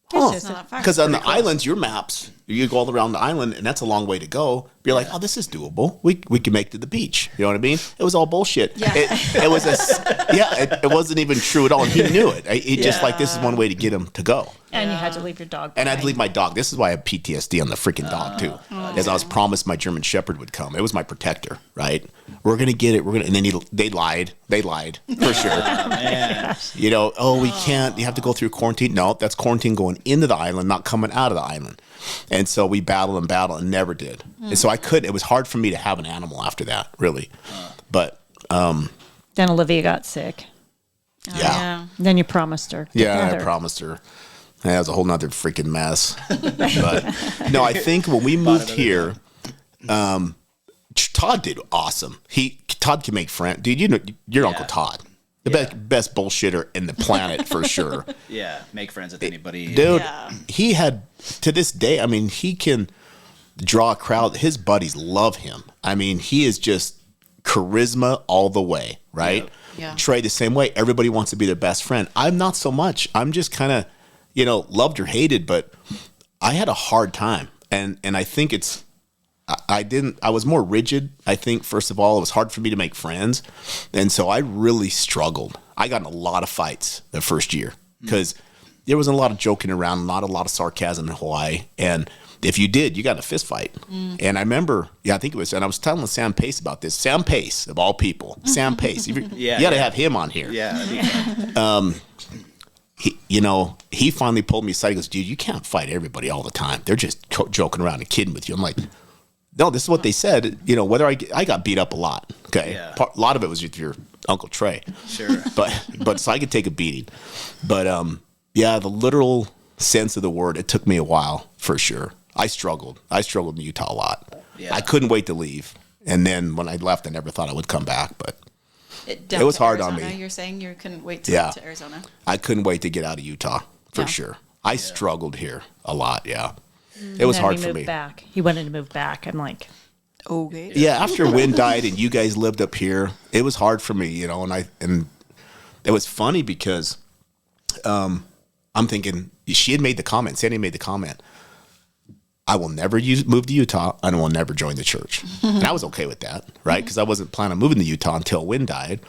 because on the islands, your maps, you go all around the island, and that's a long way to go. But you're like, oh, this is doable. We can make it to the beach. You know what I mean? It was all bullshit. Yeah. It was it wasn't even true at all. And he knew it. He just like, this is one way to get him to go. And you had to leave your dog behind. And I had to leave my dog. This is why I have PTSD on the freaking dog too. As I was promised my German Shepherd would come. It was my protector, right? We're gonna get it. And then they lied. They lied for sure. Oh, man. You know, we can't. You have to go through quarantine. No, that's quarantine going into the island, not coming out of the island. And so we battled and never did. And so I couldn't. It was hard for me to have an animal after that, really. But then Olivia got sick. Yeah. Then you promised her. Yeah, I promised her. That was a whole nother freaking mess. But no, I think when we moved here, Todd did awesome. Todd can make friends. Dude, you know your Uncle Todd. The best bullshitter in the planet for sure. Yeah, make friends with anybody. Dude, he had, to this day, I mean, he can draw a crowd. His buddies love him. I mean, he is just charisma all the way, right? Yeah. Trey, the same way. Everybody wants to be their best friend. I'm not so much. I'm just kind of, loved or hated, but I had a hard time. And I think I was more rigid. I think, first of all, it was hard for me to make friends. And so I really struggled. I got in a lot of fights the first year because there wasn't a lot of joking around, not a lot of sarcasm in Hawaii. And if you did, you got in a fist fight. And I remember, I think it was, and I was telling Sam Pace about this. Sam Pace, of all people. Sam Pace. You got to have him on here. Yeah. He finally pulled me aside. He goes, dude, you can't fight everybody all the time. They're just joking around and kidding with you. I'm like, no, this is what they said. Whether I got beat up a lot. Okay, a lot of it was with your Uncle Trey. Sure. But so I could take a beating. But the literal sense of the word, it took me a while for sure. I struggled in Utah a lot. Yeah. I couldn't wait to leave. And then when I left, I never thought I would come back. But it was hard Arizona, on me. You're saying you couldn't wait to get to Arizona. I couldn't wait to get out of Utah for sure. I struggled here a lot. Yeah. It was hard for me. He wanted to move back. I'm like, okay. Yeah, after Wynn died and you guys lived up here, it was hard for me, and it was funny because I'm thinking she had made the comment, Sandy made the comment, I will never move to Utah and I will never join the church. And I was okay with that, right? Because I wasn't planning on moving to Utah until Wynn died.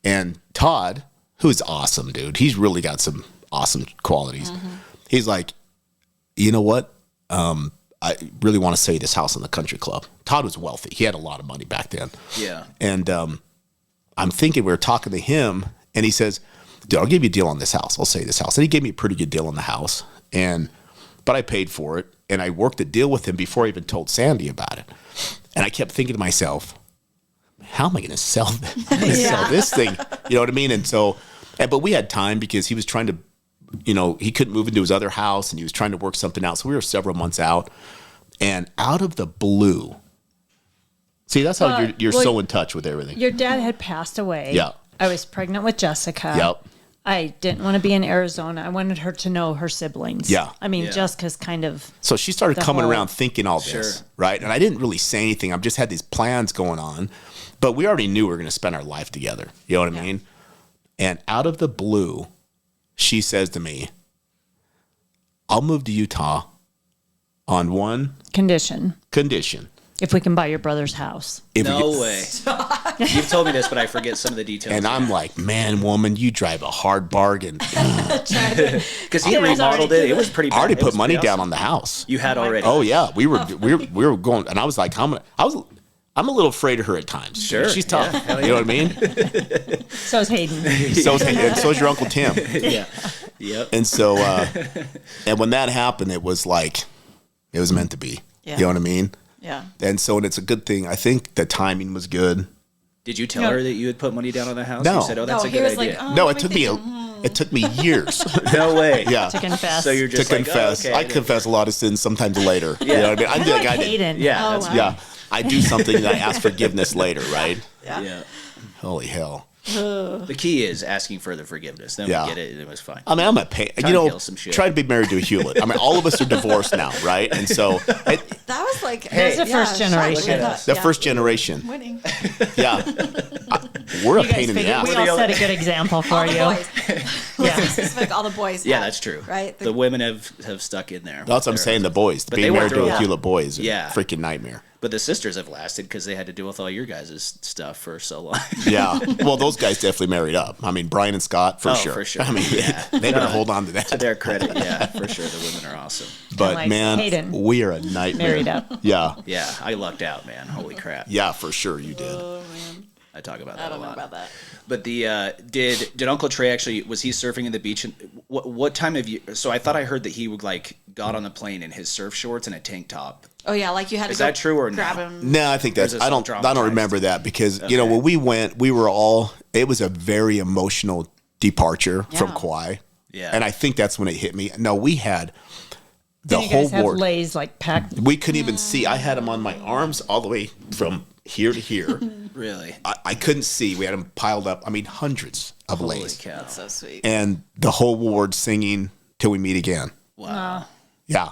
And Todd, who's awesome, dude, he's really got some awesome qualities. He's like, you know what? I really want to sell you this house in the country club. Todd was wealthy. He had a lot of money back then. Yeah. And I'm thinking, we were talking to him, and he says, dude, I'll give you a deal on this house. I'll sell you this house. And he gave me a pretty good deal on the house. But I paid for it, and I worked a deal with him before I even told Sandy about it. And I kept thinking to myself, how am I going to sell this? I'm going to sell this thing. You know what I mean? And so, but we had time because he was trying to, he couldn't move into his other house and he was trying to work something out. So we were several months out, and out of the blue, see, that's how you're so in touch with everything. Your dad had passed away. Yeah. I was pregnant with Jessica. Yep. I didn't want to be in Arizona. I wanted her to know her siblings. Yeah. I mean, Jessica's kind of. So she started coming around thinking all this, right? And I didn't really say anything. I just had these plans going on, but we already knew we were going to spend our life together. You know what I mean? And out of the blue, she says to me, I'll move to Utah on one condition. If we can buy your brother's house. No way. You've told me this, but I forget some of the details. And I'm like, man, woman, you drive a hard bargain. Because he remodeled it. It was pretty bad. I already put money down on the house. You had already. Oh yeah, we were going, and I was like, I'm a little afraid of her at times. Sure. She's tough. Yeah. You know what I mean? So is Hayden. So's your Uncle Tim. Yeah. Yep. And so, and when that happened, it was like, it was meant to be. Yeah. You know what I mean? Yeah. And so, and it's a good thing. I think the timing was good. Did you tell her that you had put money down on the house? No. You said, "Oh, that's No, a he good was idea." like, oh, No, let it took me years. No way. Yeah. To confess. So you're just To like, confess. Oh, okay, I confess a lot of sins sometimes later. You Yeah. know what I mean? I'm I the like guy that, Hayden. Yeah. Oh, That's wow. yeah. I do something and I ask forgiveness later, right? Yeah. Holy hell. The key is asking for the forgiveness. Then Yeah. we get it, and it was fine. I mean, I'm a pain. Trying You to know, kill some shit. try to be married to a Hewlett. I mean, all of us are divorced now, right? And so, That was like That's the first generation. Look at us. the first generation. winning. Yeah. We're a You guys pain in the figured ass. we all set a good example for All the you. boys. Yeah. Specific, all the boys. Yeah, have, that's true. Right? The women have stuck in there. That's what I'm saying. The boys. But they Being went married to through a a- Hewlett boy is a Yeah. freaking nightmare. But the sisters have lasted because they had to deal with all your guys' stuff for so long. Yeah. Well, those guys definitely married up. I mean, Brian and Scott, for Oh, sure. for sure. I mean, Yeah. they better hold on to To that. their credit, yeah, for sure. The women are awesome. But, like man, Hayden. we are a nightmare. Married up. Yeah. Yeah, I lucked out, man. Holy crap. Yeah, for sure you did. Oh, man. I talk about that I don't a know lot. about that. But the did Uncle Trey actually, was he surfing in the beach? And what time of year? So I thought I heard that he would like got on the plane in his surf shorts and a tank top. Oh, yeah. Like you had to Is go that true or no? grab him. No, I think that's Or is this I don't traumatized? remember that because you know when we went, we were all it was a very emotional departure from Yeah. Kauai. Yeah. And I think that's when it hit me. No, we had the Did you whole guys have board. lays like packed? We couldn't even see. I had them on my arms all the way from here to here. Really? I couldn't see. We had them piled up. I mean, hundreds of Holy lays. cow. That's so sweet. And the whole ward singing till we meet again. Wow. Yeah.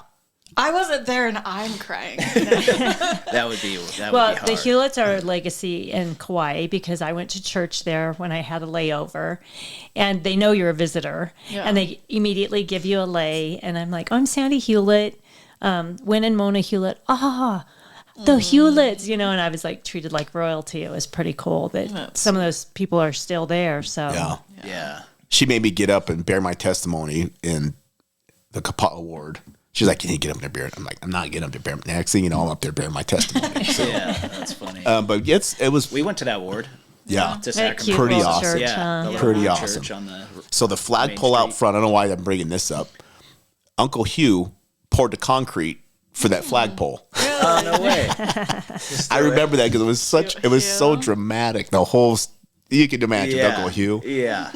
I wasn't there and I'm crying. That would be Well, hard. the Hewletts are a legacy in Kauai because I went to church there when I had a layover, and they know you're a visitor, Yeah. and they immediately give you a lay. And I'm like, I'm Sandy Hewlett, Win and Mona Hewlett. The Hewletts, you know, and I was like treated like royalty. It was pretty cool that some of those people are still there. So Yeah. Yeah. She made me get up and bear my testimony in the Kapaa ward. She's like, "Can you get up there, bear?" I'm like, "I'm not getting up there, bear." Next thing you know, I'm up there bearing my testimony. So, Yeah, that's funny. but it was We went to that ward. yeah. To That cute Sacramento. Pretty little awesome. church, Yeah, huh? the little Pretty church awesome. on the So the flagpole Main out Street. front. I don't know why I'm bringing this up. Uncle Hugh poured the concrete for that flagpole. Oh no way! I remember that because it was so dramatic. The whole you can imagine Yeah. Uncle Hugh. Yeah.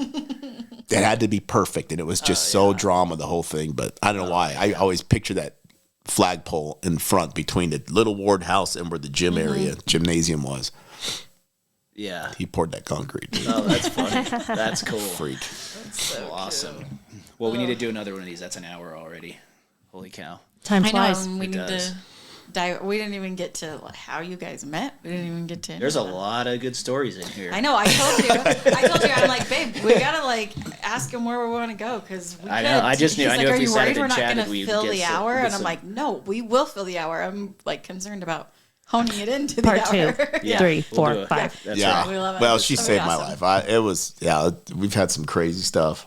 It had to be perfect, and it was just so drama the whole thing. But I don't know why. I always picture that flagpole in front between the little ward house and where the gym area gymnasium was. Yeah. He poured that concrete. Dude. Oh, that's funny. That's cool. Freak. So awesome. Well, we need to do another one of these. That's an hour already. Holy cow. time I know. flies. And we It need does. to dive. We didn't even get to how you guys met. We didn't even get to. There's a lot of good stories in here. I know. I told you. I'm like, babe, we gotta like ask him where we want to go because we I know, could. I just knew- He's I like, knew if are we you sat worried and we're not chatted, gonna we'd fill get the some- hour? get And I'm some- like, no, we will fill the hour. I'm like concerned about honing it into the Part hour. 2, Yeah, 3, we'll 4, do it. 5. That's Yeah. right. We love it. Well, It's she so saved my awesome. life. We've had some crazy stuff.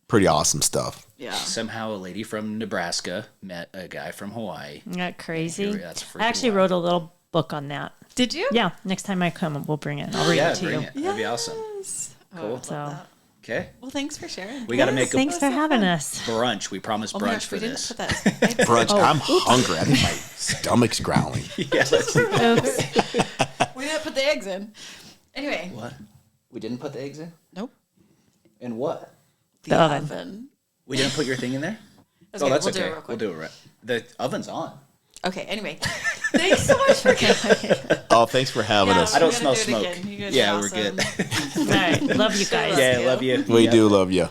Pretty awesome stuff. Yeah. Somehow a lady from Nebraska met a guy from Hawaii. Isn't that crazy? That's freaking I actually wild. wrote a little book on that. Did you? Yeah, next time I come, we'll bring it. I'll read Yeah, it to bring you. it. That'd be awesome. Cool. So, Okay. Well, thanks for sharing. We got to make a thanks for having us. brunch. We promised Oh my brunch gosh, for we didn't this. put that. Brunch. I'm hungry. I think my stomach's growling. Yeah, let's do that. Oops. We didn't put the eggs in. Anyway. What? We didn't put the eggs in? Nope. In what? The oven. We didn't put your thing in there? That's Oh, okay. that's We'll do okay. it real We'll quick. do it right. The oven's on. Okay. Anyway, thanks so much for coming. Oh, thanks for having us. I don't We smell gotta do it smoke. again. You guys Yeah, are we're good. awesome. All right. Love you guys. Yeah, I love you. We do love you.